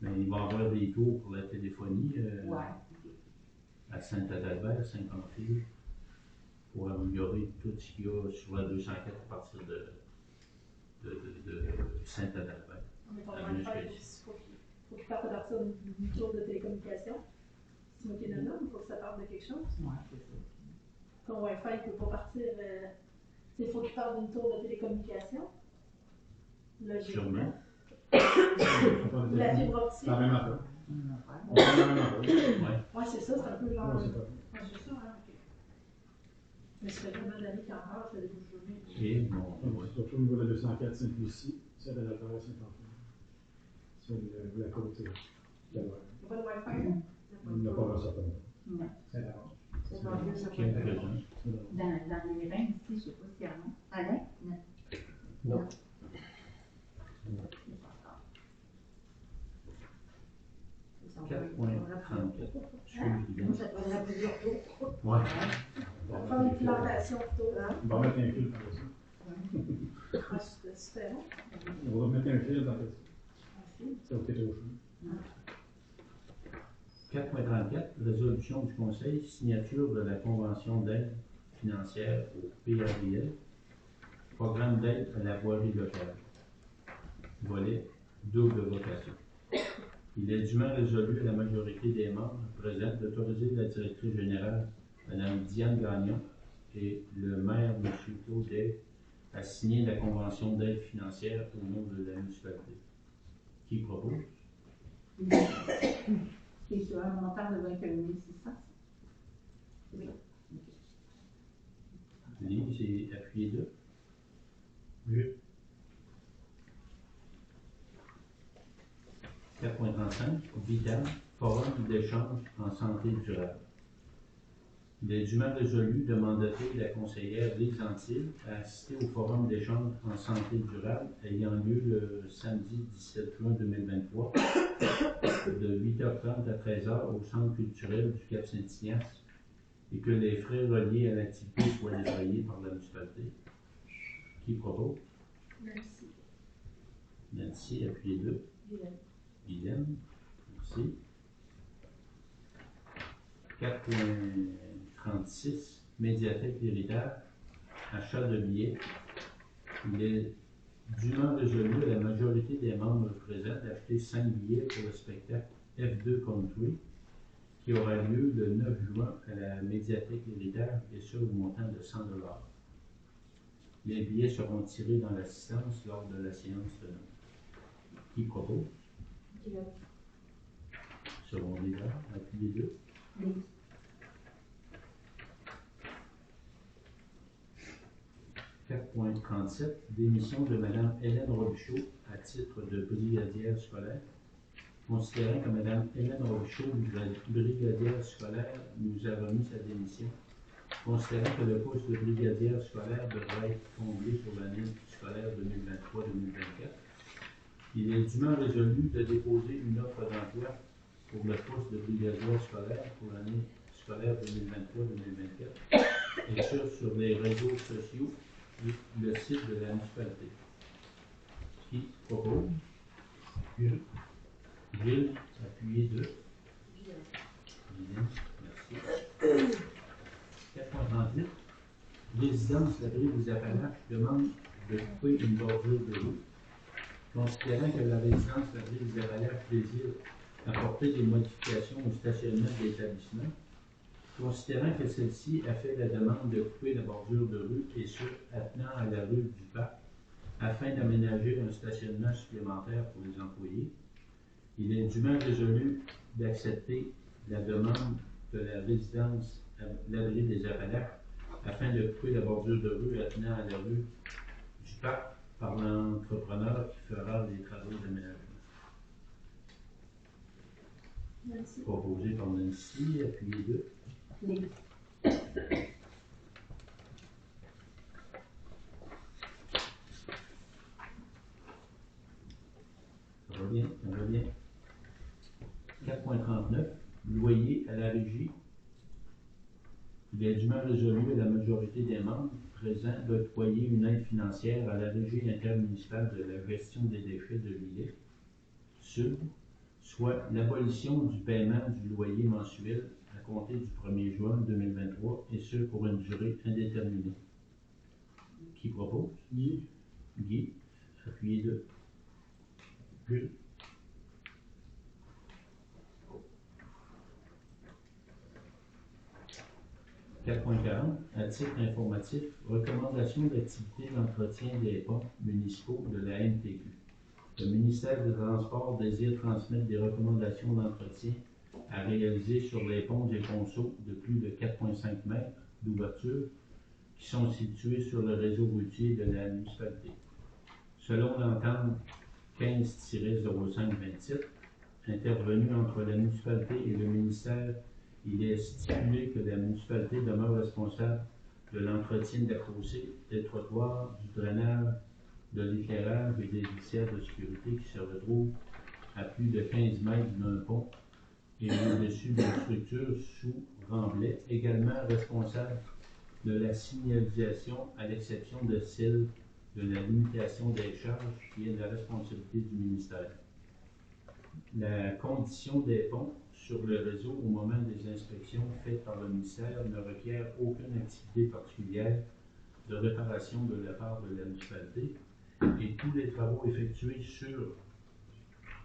Mais il va y avoir des tours pour la téléphonie Ouais. à Saint-Adalbert, Saint-Pamphile, pour améliorer tout ce qu'il y a sur la 204 à partir de Saint-Adalbert. Mais ton Wi-Fi, faut qu'il parte à partir d'une tour de télécommunication. C'est moi qui le nomme, il faut que ça parte de quelque chose. Ouais, c'est ça. Ton Wi-Fi ne peut pas partir. Il faut qu'il parte d'une tour de télécommunication. Logiquement. Sûrement. Ou la fibre C'est la optique. même affaire. Ouais. On fait la même affaire. Ouais. Ouais, c'est ça, c'est un peu genre. Ouais, c'est pas. Ouais, c'est ça, hein, ok. Mais ça fait tellement d'années qu'en parle, ça débouche jamais. Et bon, ouais. Surtout au niveau de la 204 Saint-Lucie, c'est de la Saint-Pamphile. C'est la côte. Il n'y a pas de Wi-Fi, là? Il n'y a pas un certain nombre. Ouais. C'est la base. C'est pas bien, ça. Quelques-uns. C'est la base. Dans les reins ici, je ne sais pas s'il y en a. Alain? Non. Non. Ils sont 4.34. Moi, ça te prendrait plusieurs tours. Ouais. Ça prend une plantation plutôt, hein? On va mettre un fil par ça. Ah, c'est super bon. On va mettre un fil dans ça. Merci. Ça va être au chaud. 4.34, résolution du Conseil, signature de la Convention d'aide financière au PRDL, programme d'aide à la voirie locale. Volet double vocation. Il est dûment résolu à la majorité des membres présents d'autoriser la directrice générale, Mme Diane Gagnon, et le maire, M. Claudet, à signer la convention d'aide financière au nom de la municipalité. Qui propose? C'est sur un montant de 21 600. Oui. Lise et appuyez deux. Oui. 4.35, VITAM, Forum d'échange en santé durable. Il est dûment résolu de mandater la conseillère Lise Antil à assister au Forum d'échange en santé durable ayant lieu le samedi 17 juin 2023 de 8h30 à 13h au Centre culturel du Cap-Saint-Ignace et que les frais reliés à l'activité soient détaillés par la municipalité. Qui propose? Merci. Nancy, appuyez deux. Bien. Guylaine, merci. 4.36, médiathèque d'héritage, achat de billets. Il est dûment résolu à la majorité des membres présents d'acheter 5 billets pour le spectacle F2 Country qui aura lieu le 9 juin à la médiathèque d'héritage et ce au montant de 100 $. Les billets seront tirés dans l'assistance lors de la séance de notes. Qui propose? Secondaire, appuyez deux. Oui. 4.37, démission de Mme Hélène Robichaud à titre de brigadière scolaire. Considérant que Mme Hélène Robichaud, brigadière scolaire, nous a remis sa démission, considérant que le poste de brigadière scolaire devra être comblé pour l'année scolaire 2023-2024, il est dûment résolu de déposer une offre d'emploi pour le poste de brigadier scolaire pour l'année scolaire 2023-2024 et ça sur les réseaux sociaux et le site de la municipalité. Qui propose? Gilles. Gilles, appuyez deux. Gilles, merci. 4.38. Résidence l'abri des Appalaches demande de couper une bordure de rue. Considérant que la résidence l'abri des Appalaches désire apporter des modifications au stationnement de l'établissement, considérant que celle-ci a fait la demande de couper la bordure de rue et ce, attenant à la rue du Parc, afin d'aménager un stationnement supplémentaire pour les employés. Il est dûment résolu d'accepter la demande de la résidence à l'abri des Appalaches afin de couper la bordure de rue attenant à la rue du parc par l'entrepreneur qui fera les travaux d'aménagement. Merci. Proposé par Nancy, appuyé 2. Les Ça va bien, ça va bien. 4.39, loyer à la régie. Il est dûment résolu à la majorité des membres présents d'octroyer une aide financière à la régie intermunicipale de la gestion des déchets de l'île Sud, soit l'abolition du paiement du loyer mensuel à compter du 1er juin 2023, et ce pour une durée indéterminée. Qui propose? Guy, Guy, appuyé 2. Jules. À titre informatif, recommandation d'activité d'entretien des ponts municipaux de la MTQ. Le ministère des Transports désire transmettre des recommandations d'entretien à réaliser sur les ponts et ponceaux de plus de 4,5 mètres d'ouverture qui sont situés sur le réseau routier de la municipalité. Selon l'entente 15-0527, intervenue entre la municipalité et le ministère, il est stipulé que la municipalité demeure responsable de l'entretien de la chaussée, des trottoirs, du drainage, de l'éclairage et des visières de sécurité qui se retrouvent à plus de 15 mètres d'un pont et au-dessus d'une structure sous remblai, également responsable de la signalisation à l'exception de celle de la limitation des charges qui est de la responsabilité du ministère. La condition des ponts sur le réseau au moment des inspections faites par le ministère ne requiert aucune activité particulière de réparation de la part de la municipalité et tous les travaux effectués sur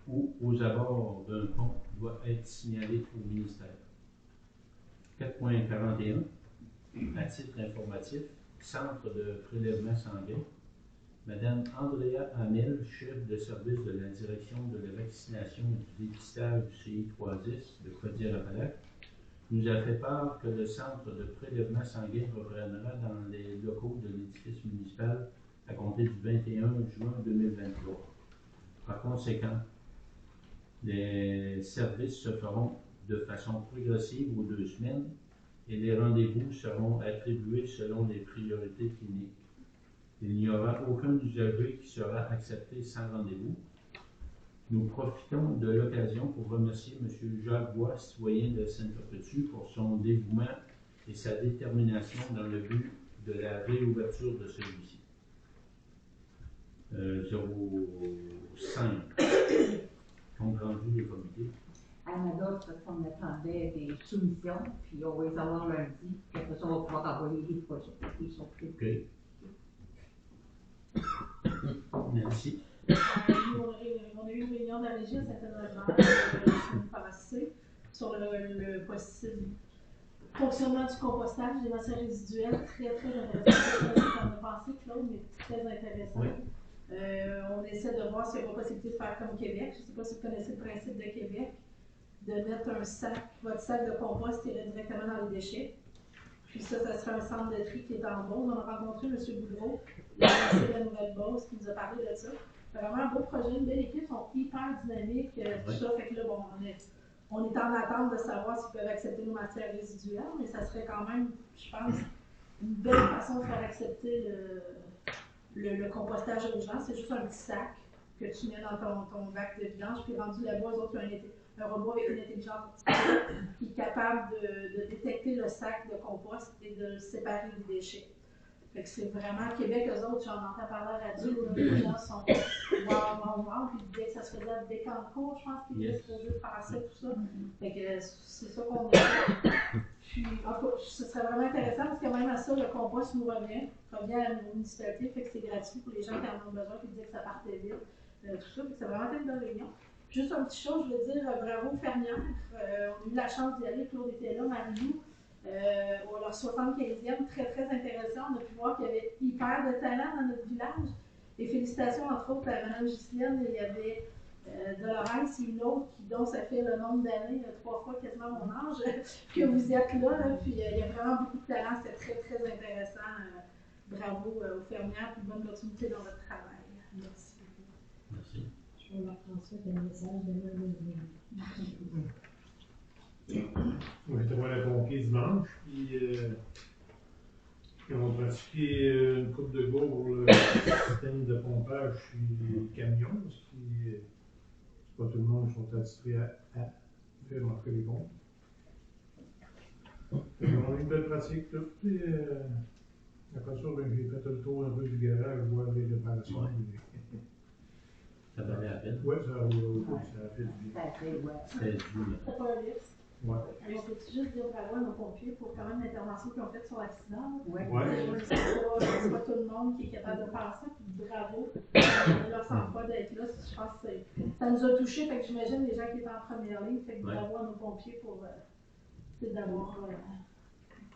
ou aux abords d'un pont doivent être signalés au ministère. 4.41, à titre informatif, centre de prélèvement sanguin. Madame Andrea Hamel, chef de service de la direction de la vaccination et du dépistage du CI310 de Chaudière-Appalaches, nous a fait part que le centre de prélèvement sanguin reprendra dans les locaux de l'édifice municipal à compter du 21 juin 2023. Par conséquent, les services se feront de façon progressive aux 2 semaines et les rendez-vous seront attribués selon les priorités cliniques. Il n'y aura aucun usager qui sera accepté sans rendez-vous. Nous profitons de l'occasion pour remercier M. Jacques Bois, citoyen de Sainte-Perpétue, pour son dévouement et sa détermination dans le but de la réouverture de celui-ci. 05. Compte rendu des comités. À Nadal, parce qu'on attendait des soumissions, puis on va les avoir lundi, puis après ça, on va pouvoir envoyer les projets. Ils sont prêts. OK. Merci. On a eu une réunion de la régie à Saint-Honorable la semaine passée sur le possible fonctionnement du compostage des matières résiduelles. Très, très intéressant. On a pensé, Claude, mais très intéressant. Oui. On essaie de voir s'il n'y a pas possibilité de faire comme Québec. Je ne sais pas si vous connaissez le principe de Québec, de mettre un sac, votre sac de compost irait directement dans les déchets. Puis ça serait un centre de tri qui est en Beauce. On a rencontré M. Boudreau, le ministre de la Nouvelle-Beauce, qui nous a parlé de ça. C'est vraiment un beau projet, une belle équipe, ils sont hyper dynamiques, tout ça. Fait que là, bon, on est en attente de savoir s'ils peuvent accepter nos matières résiduelles, mais ça serait quand même, je pense, une belle façon de faire accepter le compostage aux gens. C'est juste un petit sac que tu mets dans ton bac de vidange, puis rendu là-bas, eux autres, ils ont un robot avec une intelligence artificielle qui est capable de détecter le sac de compost et de le séparer des déchets. Fait que c'est vraiment Québec, eux autres, j'en entends parler à la radio, les gens sont wow, puis ils disaient que ça se faisait à Bécancourt, je pense qu'ils disaient que ça se faisait français, tout ça. Fait que c'est ça qu'on a. Puis, en tout cas, ce serait vraiment intéressant parce que même à ça, le compost nous revient à la municipalité, fait que c'est gratuit pour les gens qui en ont besoin, qui disaient que ça partait vite, tout ça. Fait que c'est vraiment une belle réunion. Juste une petite chose, je veux dire, bravo Fermière. On a eu la chance d'y aller, Claude était là, Marie-Lou. Leur 75e, très très intéressant. On a pu voir qu'il y avait hyper de talent dans notre village. Et félicitations entre autres à Mme Justine. Il y avait Dolores et une autre dont ça fait le nombre d'années, 3 fois quasiment mon âge, que vous êtes là. Puis il y a vraiment beaucoup de talent. C'était très, très intéressant. Bravo aux fermières. Puis bonne continuité dans votre travail. Merci beaucoup. Merci. Je vais leur transmettre un message demain à On était voir la pompier dimanche, puis on a pratiqué une coupe de go pour le système de pompage sur les camions, parce que c'est pas tout le monde qui sont attitrés à faire entrer les pompes. On a eu une belle pratique, tout. Puis, après ça, ben, j'ai fait le tour un peu du garage, voir les réparations. Ouais. Ça valait la peine. Ouais, ça a roulé au coup, ça a fait du bien. Ça fait, ouais. C'était dur. T'as pas un virus? Ouais. Alors, peux-tu juste dire bravo à nos pompiers pour quand même l'intervention qu'ils ont faite sur l'accident? Ouais. Ouais. C'est pas tout le monde qui est capable de faire ça, puis bravo. De leur sang-froid d'être là, je pense que ça nous a touchés, fait que j'imagine les gens qui étaient en première ligne, fait que bravo à nos pompiers pour d'avoir.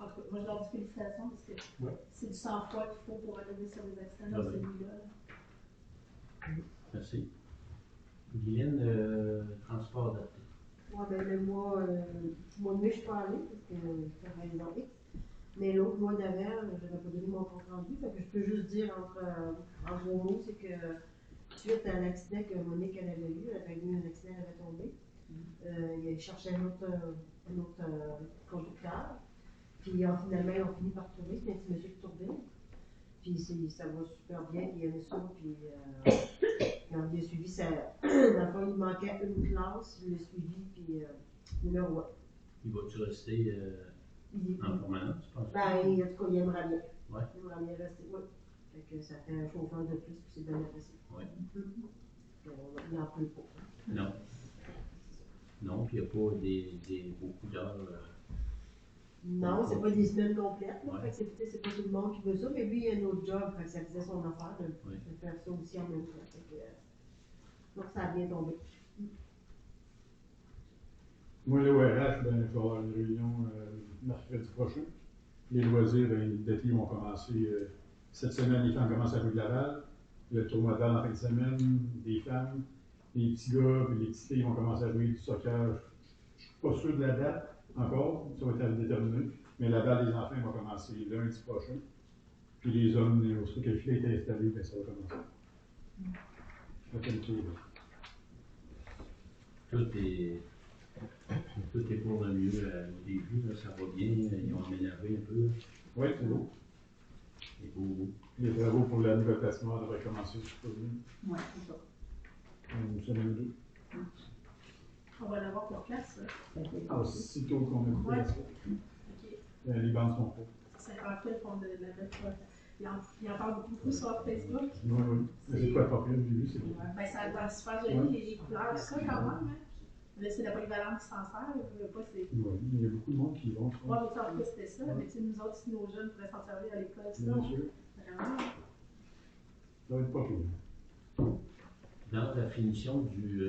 En tout cas, moi je leur dis félicitations parce que c'est du sang-froid qu'il faut pour arriver sur les accidents dans celui-là. Merci. Guylaine, transport adapté. Ouais, ben le mois de mai, je suis pas allée parce que j'avais raison X. Mais l'autre mois d'avant, je n'avais pas donné mon compte rendu. Fait que je peux juste dire en gros mots, c'est que suite à l'accident que Monique elle avait eu, elle avait eu un accident, elle avait tombé. Il cherchait un autre conducteur. Puis finalement, ils ont fini par trouver. C'est un petit monsieur qui tournait. Puis ça va super bien, puis il aime ça. Puis il a suivi ça. Dans le fond, il manquait une classe, il l'a suivi, puis numéro 1. Il va-tu rester en permanence, je pense? Ben, en tout cas, il aimerait bien. Ouais. Il aimerait bien rester, oui. Fait que ça fait un chauffeur de plus, puis c'est bien apprécié. Oui. Il n'en peut pas. Non. Non, puis il n'y a pas beaucoup d'heures. Non, c'est pas des semaines complètes. Là. Ouais. Fait que c'est pas tout le monde qui veut ça, mais lui, il a un autre job, fait que ça faisait son affaire de faire ça aussi en même temps. Fait que, donc ça a bien tombé. Moi, l'ORH, ben, je vais avoir une réunion mercredi prochain. Les loisirs d'été vont commencer cette semaine. Les femmes commencent à jouer de Laval. Le tournoi de balle en fin de semaine, des femmes. Les petits gars et les petites filles vont commencer à jouer du soccer. Je ne suis pas sûr de la date encore, ça va être à déterminer. Mais la balle des enfants va commencer lundi prochain. Puis les hommes, aussitôt que le filet est installé, ben, ça va commencer. Ça fait le tour. Tout est pour le mieux au début, là, ça va bien, ils ont aménagé un peu. Oui, c'est beau. C'est beau. Les travaux pour la nouvelle patinoire devraient commencer, je suppose, Ouais, c'est ça. une semaine ou deux. On va l'avoir pour place, ça. Ça fait passer. Aussitôt qu'on a coupé ça. OK. Les bandes sont prêtes. C'est un peu fond de la belle. Il en parle beaucoup sur Facebook. Oui, oui. C'est quoi pas pire, j'ai vu, c'est Ouais, ben, ça a l'air super joli, les couleurs, tout ça quand même. Hein? Mais c'est la polyvalente qui s'en sert. Je veux pas, c'est. Oui, il y a beaucoup de monde qui vont. Moi, mais en plus, c'était ça. Mais tu sais, nous autres, si nos jeunes pourraient s'en servir à l'école, ça. Bien sûr. Vraiment. Ça va être pas pire. Dans la finition du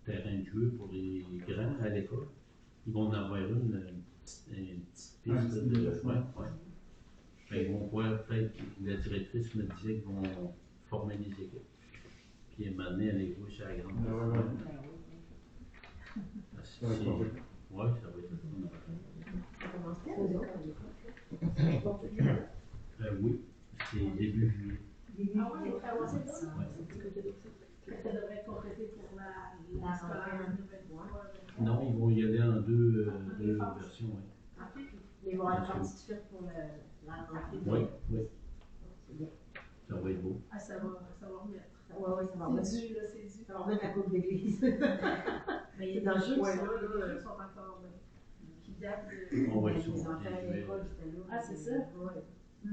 terrain de jeu pour les grands à l'école, ils vont en avoir une petite piste de. Ouais. Ben, ils vont voir, peut-être, la directrice me disait qu'ils vont former des équipes. Puis m'amener à les jouer sur la grande. Ouais. Ça va être pas pire. Oui, ça va être Ça commence bien, nous autres, à l'époque. oui, c'est début juillet. Ah ouais, on travaille ça. Ouais. Ça devrait être complété pour la scolaire 2023. Non, ils vont y aller en deux versions, oui. OK. Ils vont être partis de suite pour la rentrée. Oui. C'est bien. Ça va être beau. Ah, ça va remettre. Oui, ça va remettre. C'est dû, là, c'est dû. Ça va remettre la coupe d'église. Mais il y a Dans des le jeux qui coin, sont, là, les là. jeux sont encore qui datent de. On va Les être sur enfants à l'école, c'était là. Ah, c'est ça? Oui.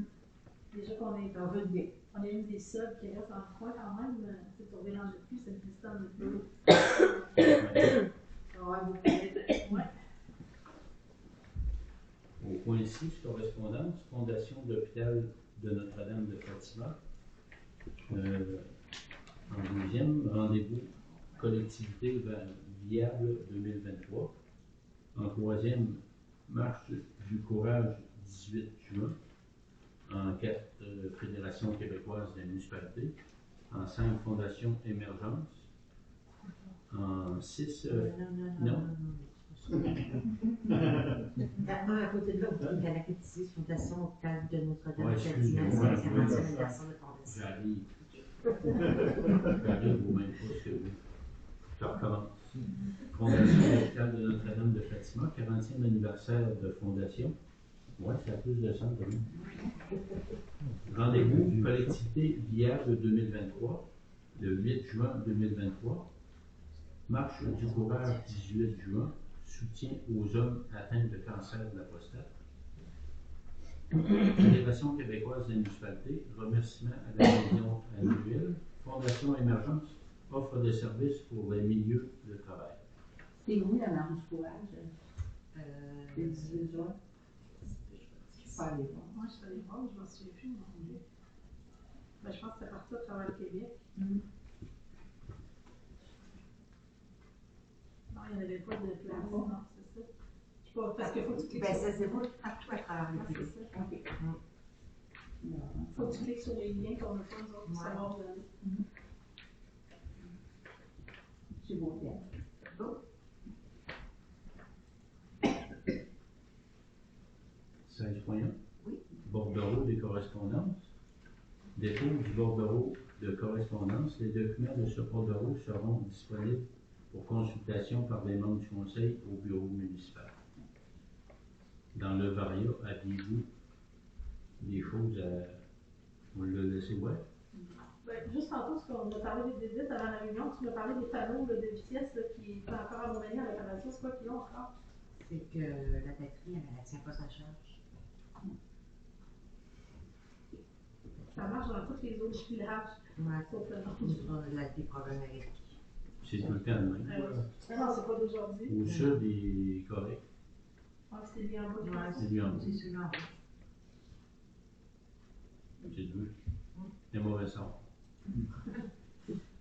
Déjà qu'on est On veut bien. on a eu des subs qui restent en coin quand même. Tu sais, on mélange plus, c'est une distance de plus. On va avoir beaucoup d'aide. Ouais. Au point 6, correspondance, Fondation de l'hôpital de Notre-Dame de Fatima. En deuxième, rendez-vous collectivité viable 2023. En troisième, marche du courage 18 juin. En 4, Fédération québécoise des municipalités. en 5 Fondation Émergence, en 6 Non. Un à côté de l'autre, donc à la petite 6, Fondation Hôpital de Notre-Dame, Ouais, Ferdinand, excusez-moi, c'est je 40 vais- fondation de fondation. j'arrive au même poste que vous. Je recommence. Fondation Hôpital de Notre-Dame de Fatima, 40e anniversaire de fondation. Ouais, ça a plus de sens quand même. Rendez-vous collectivité viable 2023, le 8 juin 2023. Marche du courage 18 juin. Soutien aux hommes atteints de cancer de la prostate. Fédération québécoise des municipalités. Remerciements à la réunion annuelle. Fondation Émergence offre des services pour les milieux de travail. C'est où la marche du courage? Le 18 juin? Je suis pas allée voir. Moi, je suis allée voir, je m'en souviens plus. Mon Dieu. Ben, je pense que c'est parti à travers le Québec. Non, il n'y en avait pas de place. Non, c'est ça. Je sais pas, parce qu'il faut que tu cliques Ben, sur... ça se déroule partout à travers le Ah, c'est Québec. ça. OK. Faut que tu cliques sur les liens qu'on veut pas, nous autres, pour Ouais. savoir où aller. C'est beau, bien. 16.1. Oui. Bordereau des correspondances. Dépôt du bordereau de correspondance. Les documents de ce bordereau seront disponibles pour consultation par les membres du conseil au bureau municipal. Dans le Varia, aviez-vous des choses à... On l'a laissé ouais? Ben, juste tantôt, parce qu'on a parlé des visites avant la réunion, tu m'as parlé des panneaux là, de vitesse là, qui est encore à Montréal à réparation. C'est quoi qu'ils ont encore? C'est que la batterie, elle ne tient pas sa charge. Ça marche dans tous les autres villages, Ouais. sauf le nôtre. On a des problèmes avec. C'est tout le temps le même. Ah ouais. Non, c'est pas d'aujourd'hui. Au sud, il est correct. Ah, c'est bien en bas de Ouais, France. C'est bien. c'est celui-là. C'est deux. C'est mauvais sort.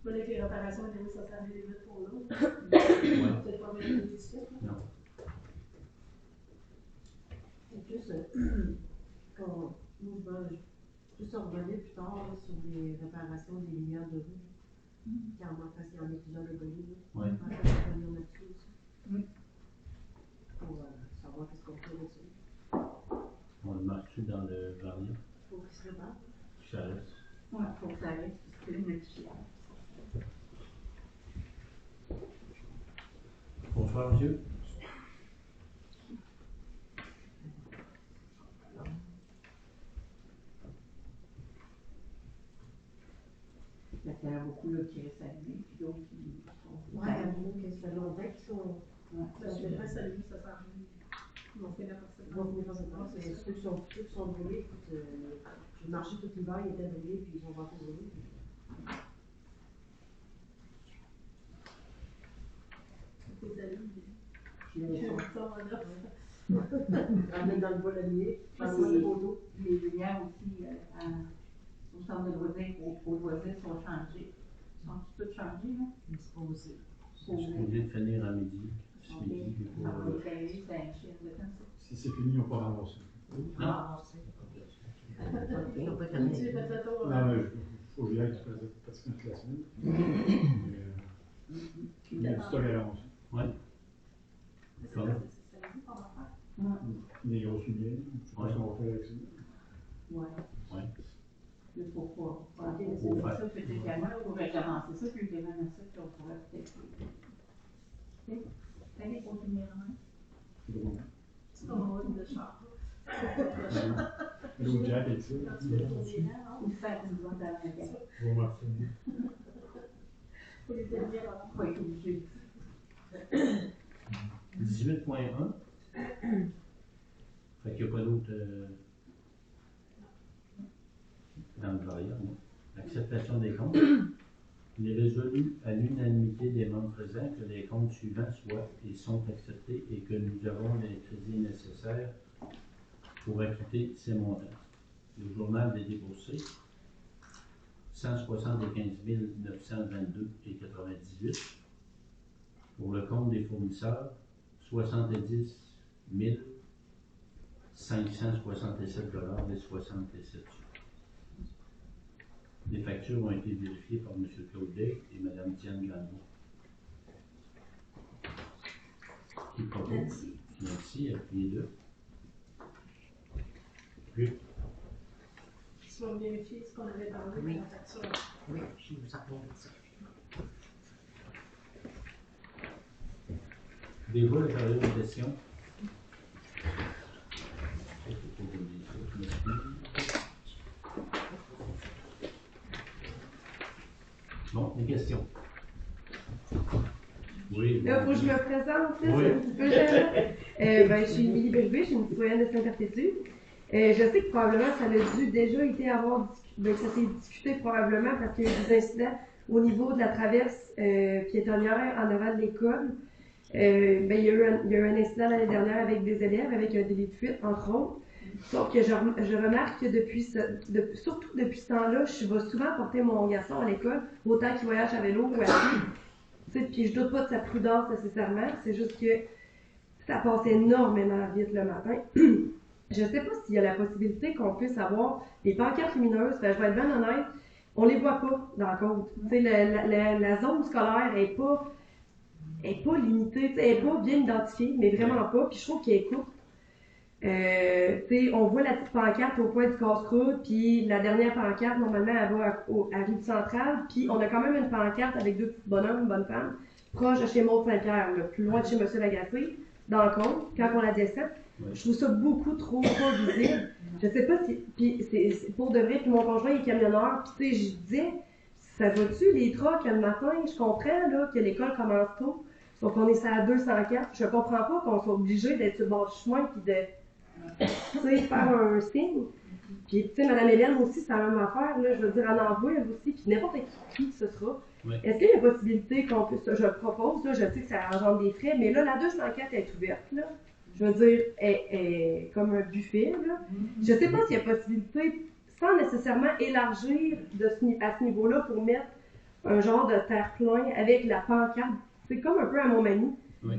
Mais avec les réparations, ça servait des vite pour l'autre. Ouais. Peut-être pas bien tout de suite. Non. C'est plus quand nous, je vais juste revenir plus tard là, sur les réparations des lumières de rue. Car moi, quand il y en a plusieurs de volés, Ouais. on va revenir là-dessus aussi. Pour savoir qu'est-ce qu'on fait dessus. On le marque dans le Varia. Faut qu'il se répare. Ça reste. Ouais, faut que ça reste, c'est une fière. Bonsoir, monsieur. Il y en a beaucoup là, qui restent allumés, puis d'autres qui sont. Ouais, j'avoue que ça fait longtemps qu'ils sont. Ouais. Ben, je vais rester allumé, ça sert à rien. Ils vont finir par se Ils vont venir dans cette place. Mais ceux qui sont brûlés, écoute, j'ai marché tout l'hiver, ils étaient brûlés, puis ils ont rentré brûlés. Tes amis, Puis ils les sont autres. en neuf. Ramener dans le bol à mier, Puis faire des photos. les lumières aussi au centre de loisirs, aux loisirs sont changées. Sont toutes changées, là? Mais c'est pas aussi. C'est supposé de finir à midi. Ce midi, puis Ça pour, va éclairer, c'est un chien de temps, ça. Si c'est fini, on peut ramasser. Ah, c'est. Ils n'ont pas Tu terminé. fais le tour. Non, mais il faut que j'y aille pratiquement toute la semaine. Mais, il y a du stock à ramasser. Ouais. C'est ça, c'est samedi qu'on va faire. Des grosses lumières. Je sais pas ce qu'on va faire avec ça. Ouais. Ouais. Le pourquoi. Ok, C'est Pour ça, faire. peut-être également, on pourrait commencer ça, puis également ça, puis on pourrait peut-être. Allez, continuer en main. C'est drôle. C'est ton mode de char. L'autre Jack avec ça. Quand tu fais tourner là, non? Ou faire une blonde à la main. Bon, merci. Faut les élever avant. Pas être obligé. 18.1. Fait qu'il n'y a pas d'autre dans le Varia, non? Acceptation des comptes. Il est résolu à l'unanimité des membres présents que les comptes suivants soient et sont acceptés et que nous avons les crédits nécessaires pour acquitter ces montants. Le journal des déboursés, 175 922,98. Pour le compte des fournisseurs, 70 567,67 $. Les factures ont été vérifiées par M. Claude Day et Mme Diane Glandreau. Qui propose? Nancy. Nancy, avec les deux. Oui. Si on vérifie ce qu'on avait parlé Oui. de la facture. Oui, je vous appelle ça. Déjà, la période de questions. Bon, des questions. Oui. Là, il faut que je me présente, là, Oui. c'est un petit peu gênant. Je suis Émilie Berubé, je suis une citoyenne de Saint-Perpétue. Je sais que probablement ça a dû déjà été ça s'est discuté probablement parce qu'il y a eu des incidents au niveau de la traverse piétonnière en avant de l'école. Il y a eu un incident l'année dernière avec des élèves, avec un délit de fuite, entre autres. Sauf que je remarque que surtout depuis ce temps-là, je vais souvent porter mon garçon à l'école, autant qu'il voyage à vélo ou à pied. Puis je doute pas de sa prudence nécessairement, c'est juste que ça passe énormément vite le matin. Je ne sais pas s'il y a la possibilité qu'on puisse avoir des pancartes lumineuses, je vais être bien honnête, on les voit pas dans le code. La zone scolaire n'est pas limitée, elle n'est pas bien identifiée, mais vraiment pas, puis je trouve qu'elle est courte. On voit la petite pancarte au coin du casse-croûte, puis la dernière pancarte, normalement, elle va à Rive Centrale, puis on a quand même une pancarte avec deux petits bonhommes, une bonne femme, proche de chez Maud Saint-Pierre, plus loin de chez M. Lagacé, dans le compte, quand on la descend. Je trouve ça beaucoup trop pas visible. Je sais pas si. Puis c'est pour de vrai, puis mon conjoint est camionneur, puis tu sais, je disais, ça va-tu les trucks le matin? Je comprends là, que l'école commence tôt, sauf qu'on est ça à 204. Je comprends pas qu'on soit obligé d'être sur le bord du chemin, puis de faire un signe. Puis, tu sais, Mme Hélène aussi, c'est la même affaire, là, je veux dire, elle en voit, elle aussi, puis n'importe qui ce sera. Oui. Est-ce qu'il y a possibilité qu'on puisse, je le propose, là, je sais que ça engendre des frais, mais là, la 204 est ouverte, là. Je veux dire, est comme un buffet, là. Je sais pas s'il y a possibilité, sans nécessairement élargir à ce niveau-là pour mettre un genre de terre-plein avec la pancarte. C'est comme un peu à Montmagny. Oui.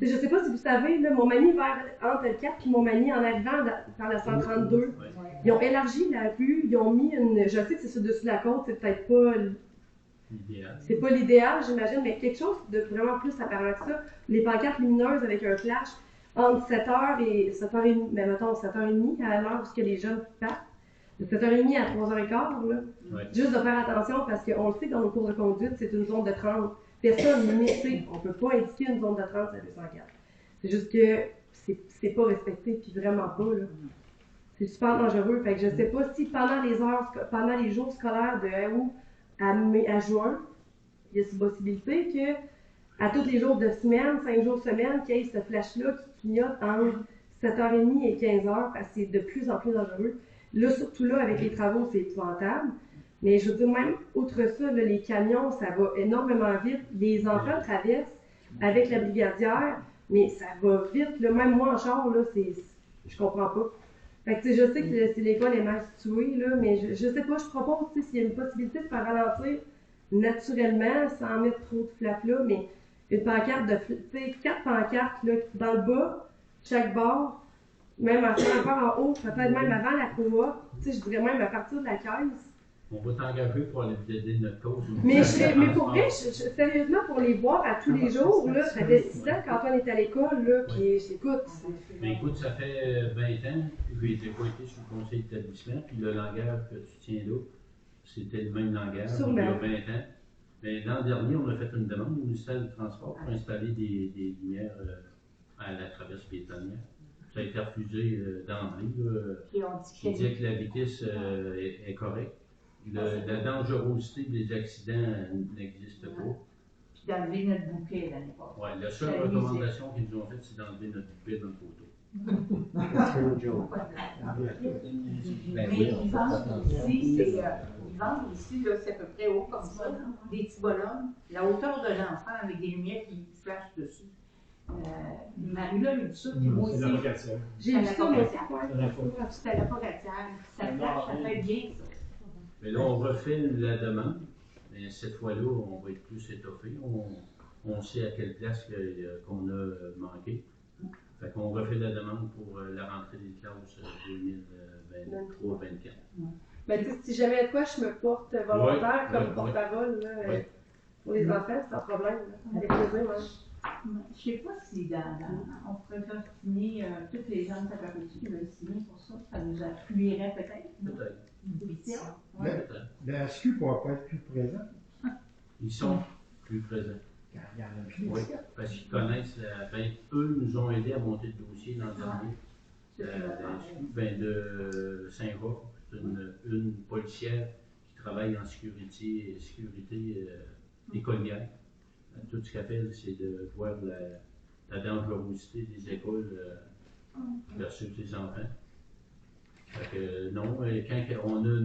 Je ne sais pas si vous savez, là, Montmagny entre le 4 et Montmagny, en arrivant par la 132, Oui. ils ont élargi la rue, ils ont mis une. Je sais que c'est sur dessus de la côte, c'est peut-être pas. Idéal. C'est pas l'idéal, j'imagine, mais quelque chose de vraiment plus apparent que ça. Les pancartes lumineuses avec un flash entre 7h et 7h30, mais mettons 7h30 à l'heure où les jeunes partent, de 7h30 à 3h15, là. Oui. Juste de faire attention parce qu'on le sait que dans nos cours de conduite, c'est une zone de 30 personnes limitée. On ne peut pas indiquer une zone de 30 à 204. C'est juste que c'est pas respecté, puis vraiment pas, là. C'est super dangereux. Fait que je sais pas si pendant les jours scolaires de août à juin, il y a cette possibilité que à tous les jours de semaine, 5 jours semaine, qu'il y ait ce flash-là qui clignote entre 7h30 et 15h, parce que c'est de plus en plus dangereux. Là, surtout là, avec les travaux, c'est épouvantable. Mais je veux dire, même outre ça, là, les camions, ça va énormément vite. Les enfants traversent avec la brigadière, mais ça va vite. Là, même moi en char, là, je comprends pas. Fait que, je sais que l'école est mal située, là, mais je sais pas, je propose s'il y a une possibilité de faire ralentir naturellement, sans mettre trop de flap-là, mais une pancarte de, tu sais, 4 pancartes là, dans le bas, chaque bord, même encore en haut, peut-être même avant la cour, tu sais, je dirais même à partir de la caisse. On va t'engager pour aller plaider notre cause. Mais pour vrai, sérieusement, pour les voir à tous les jours, là, ça fait 6 ans qu'Antoine est à l'école, là, puis écoute. Mais écoute, ça fait 20 ans que j'ai pas été sur le conseil d'établissement, puis le langage que tu tiens là, c'était le même langage il y a 20 ans. Mais l'an dernier, on a fait une demande au ministère du Transport pour installer des lumières à la traverse piétonnière. Ça a été refusé d'emblée. Qui disait que la vitesse est correcte. La dangerosité des accidents n'existe pas. Puis d'enlever notre bouquet l'année passée. Ouais, la seule recommandation qu'ils nous ont faite, c'est d'enlever notre bouquet dans le photo. Mais ils vendent aussi, là, c'est à peu près haut comme ça, des petits bonhommes, la hauteur de l'enfant avec des lumières qui flashent dessus. Marie-là, lui dit ça, puis moi aussi. C'est la locataire. J'ai vu ça, moi aussi. C'est à la forestière. Ça flash, ça fait bien ça. Mais là, on refait la demande, mais cette fois-là, on va être plus étoffé. On sait à quelle place qu'on a manqué. Fait qu'on refait la demande pour la rentrée des classes 2023-2024. Ben, tu sais, si jamais de quoi, je me porte volontaire Ouais, comme ouais, porte-parole, là, Ouais. pour les enfants, c'est un problème, là. Avec plaisir, même. Je sais pas si on pourrait faire signer toutes les gens de Saint-Patrick qui veulent signer pour ça. Ça nous appuierait peut-être. Peut-être. Une pétition. Ouais. Peut-être. La SQ ne pourra pas être plus présent. Ils sont plus présents. Car il y en a plus. Oui, parce qu'ils connaissent ben, eux nous ont aidés à monter le dossier l'an dernier. De Saint-Roch, c'est une policière qui travaille en sécurité écolière. Tout ce qu'elle fait, c'est de voir la dangerosité des écoles versus les enfants. Fait que non, quand on a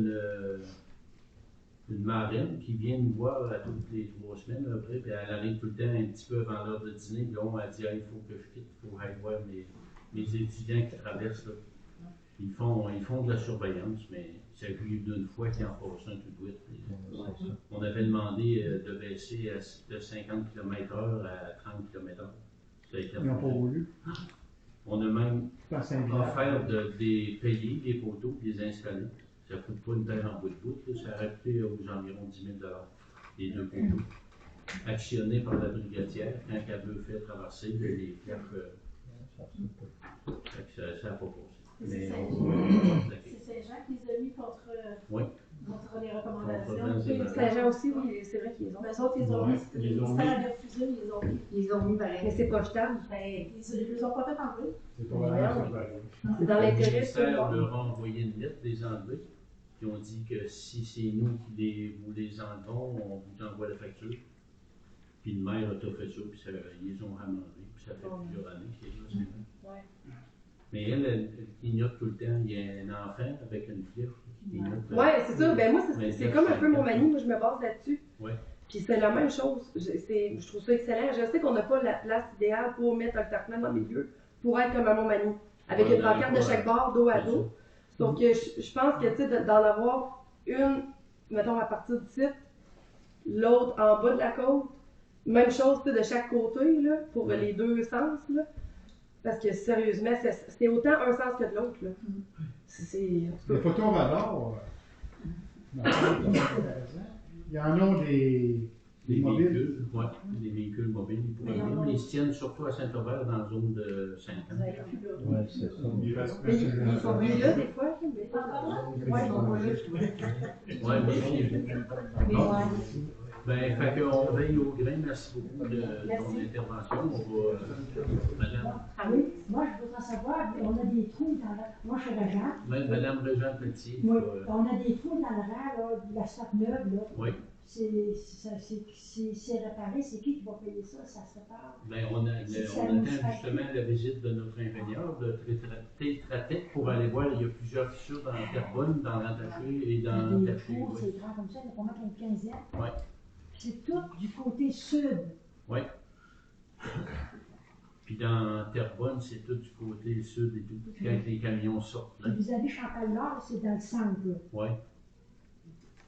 une marraine qui vient nous voir à toutes les 3 semaines, après, puis elle arrive tout le temps un petit peu avant l'heure de dîner, puis là, elle dit il faut que je quitte, il faut aller voir mes étudiants qui traversent. Là. Ils font de la surveillance, mais ça arrive d'une fois qu'ils en passent un tout de suite. On avait demandé de baisser de 50 km/h à 30 km/h. Ils n'ont pas voulu. On a même C'est pas Saint-Villard. offert de payer des poteaux, de les installer. Ça ne coûte pas une terre en bout de bout. Là. Ça aurait coûté aux environs 10 000 les 2 poteaux. Actionnés par la brigadière quand elle veut faire traverser les flèches. Ça n'a pas passé. C'est Mais Saint-Jean qui les a mis contre Oui. contre les Contre recommandations. Jean- Saint-Jean aussi, oui, c'est vrai qu'ils ont. Mais eux autres, ils ont mis. ils Le ont ministère avait refusé, mais ils ont mis. Ils ont mis pareil. Mais c'est pas jetable. Ben, ils les ont pas fait enlever. C'est pas vraiment ça qui va arriver. C'est dans Le l'intérêt de tout ministère le monde. leur a envoyé une lettre des enlevés. Ils ont dit que si c'est nous qui vous les enlevons, on vous envoie la facture. Puis le maire a tout fait ça, puis ils les ont ramenés. Puis ça fait plusieurs années qu'ils sont là. Ouais. Mais elle clignote tout le temps. Il y a un enfant avec une flèche qui clignote. Ouais, c'est ça. Ben moi, Mais c'est comme un peu mon manie. Moi, je me base là-dessus. Ouais. Puis c'est la même chose. Je trouve ça excellent. Je sais qu'on n'a pas la place idéale pour mettre un tarpin dans le milieu pour être comme à Montmagny. Avec Ouais, une pancarte de chaque bord, dos à dos. Donc, je pense que, tu sais, d'en avoir une, mettons, à partir du site, l'autre en bas de la côte, même chose, tu sais, de chaque côté, là, pour les deux sens, là. Parce que, sérieusement, c'est autant un sens que de l'autre, là. C'est... Les photos radars, il y en a des mobiles. véhicules, ouais, des véhicules mobiles. Mais ils se tiennent surtout à Saint-Aubert dans la zone de 5 ans. Ouais, c'est ça. Il reste Mais ils sont mis là, des fois, mais... Ouais, ils sont pas là. Ouais, méfiez-vous. Bon. Ben, fait qu'on veille au grain. Merci beaucoup de ton intervention. On va, madame, Oui, moi je voudrais savoir, on a des trous dans la... Moi je suis régent. Madame Régent Petit. Oui, on a des trous dans le rang, là, de la stock neuve, là. Oui. C'est réparé, c'est qui va payer ça? Ça se répare? Ben, on attend justement la visite de notre ingénieur de Tétratec pour aller voir. Il y a plusieurs fissures dans la carbone, dans l'entaché et dans Des l'entaché. trous, c'est grand comme ça, il y a pas mal une quinzaine. Oui. C'est tout du côté sud. Oui. Puis dans Terrebonne, c'est tout du côté sud et tout. Quand les camions sortent. Là. Vis-à-vis Chantal-Nord, c'est dans le centre, là. Oui.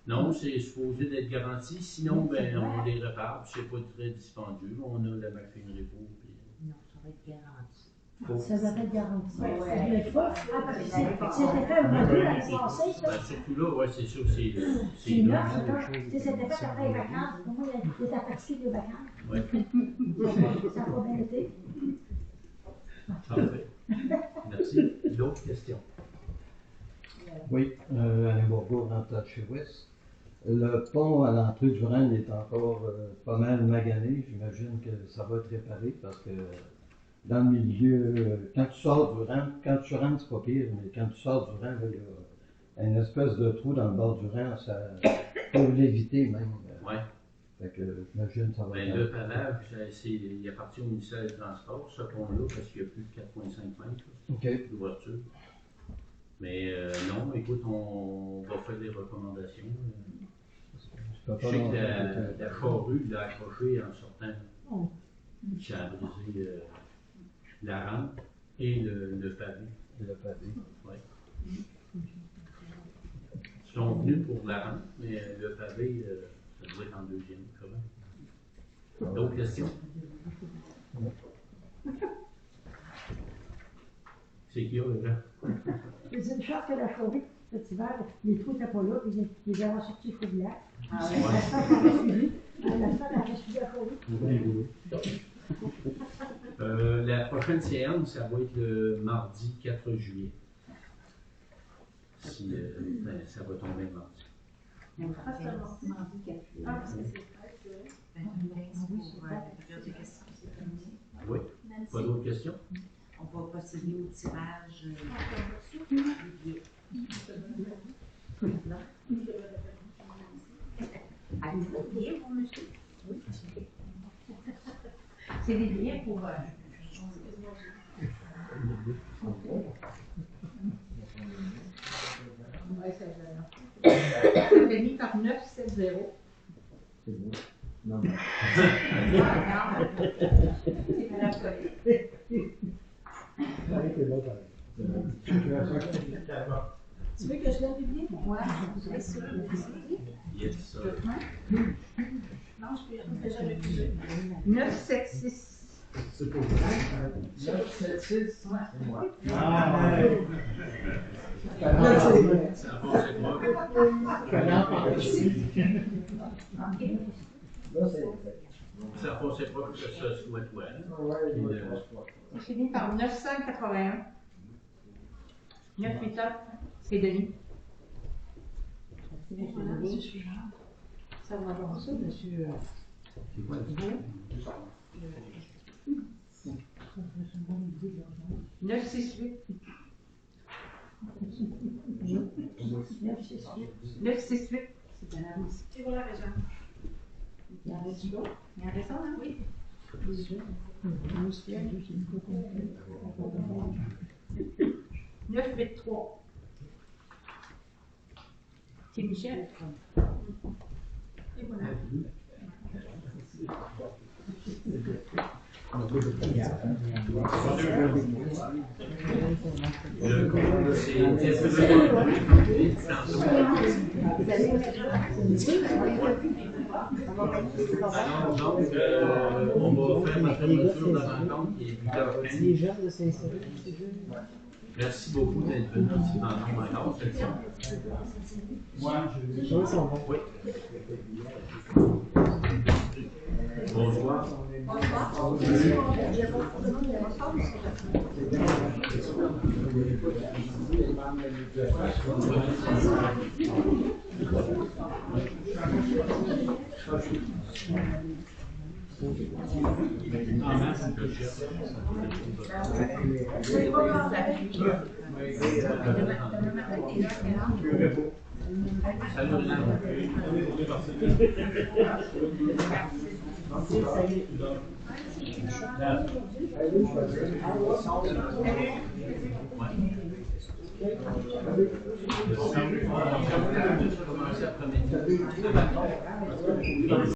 Non, c'est supposé d'être garanti. Sinon, ben, on les répare. Puis c'est pas très dispendieux. On a la machinerie pour. Puis... Non, ça va être garanti. Ça va être garanti. Ouais, C'est de l'effort. Ah, parce que c'était fait Ben, un module l'année passée, ça. surtout là, ouais, c'est sûr, c'est C'est là. neuf, ça. Tu sais, c'était fait après les vacances. Pour moi, il était parti des vacances. Oui. Ça n'a pas bien été. Parfait. Merci. D'autres questions? Oui, Alain Bourgour, dans chez Ouest. Le pont à l'entrée du Rhin est encore pas mal magané. J'imagine que ça va être réparé parce que dans le milieu, quand tu sors du Rhin, quand tu rentres, c'est pas pire, mais quand tu sors du Rhin, là, il y a une espèce de trou dans le bord du Rhin, ça faut l'éviter même. Oui. Fait que j'imagine que ça va Ben, être. le pavage, il appartient au ministère des Transports, ce pont-là, parce qu'il y a plus de 4,5 mètres OK. d'ouverture. Mais non, écoute, on va faire des recommandations. Je Je sais que la charrue l'a accroché en sortant. Oh. Ça a brisé la rampe et le pavé. Le pavé. Ouais. Ils sont venus pour la rampe, mais le pavé, ça doit être en deuxième. Comment? D'autres questions? C'est qui, là? C'est une chose que la chauffée. Cet hiver, les trous n'étaient pas là, puis ils les avaient sortis au village. Ah La ouais. femme avait suivi. La femme avait suivi à forêt. La prochaine séance, ça va être le mardi 4 juillet. Si ça va tomber mardi. Ah, c'est un mardi. Mardi 4 juillet. Ah, parce que c'est vrai, c'est vrai. Pour la période de questions, c'est terminé. Oui. Nancy. Pas d'autres questions? On va procéder au tirage des billets. Non? Avez-vous des billets pour monsieur? Oui. C'est des billets pour... C'est mis par 970. C'est bon. Non. Tu veux que je donne des billets? Ouais, c'est sûr. Yes, sir. Non, je peux jamais bouger. 976. C'est pour 976. Ah, Ça va, c'est moi. Ça passait pas que ça soit toi. On finit par 981. 989, c'est Denis. Ça va avoir ça, monsieur. C'est quoi? 968. 968. Et voilà, Régent. Il y en reste d'autres? Il y en reste un, hein? Oui. 983. C'est Michel. Et voilà. Le compte, c'est alors, donc, on va faire ma fermeture de rencontre qui est 8h15. Les jeunes de Saint-Cyr. Merci beaucoup d'être venu ici en nombre encore cette fois. Les gens sont bons. Oui. Bonsoir. Salut.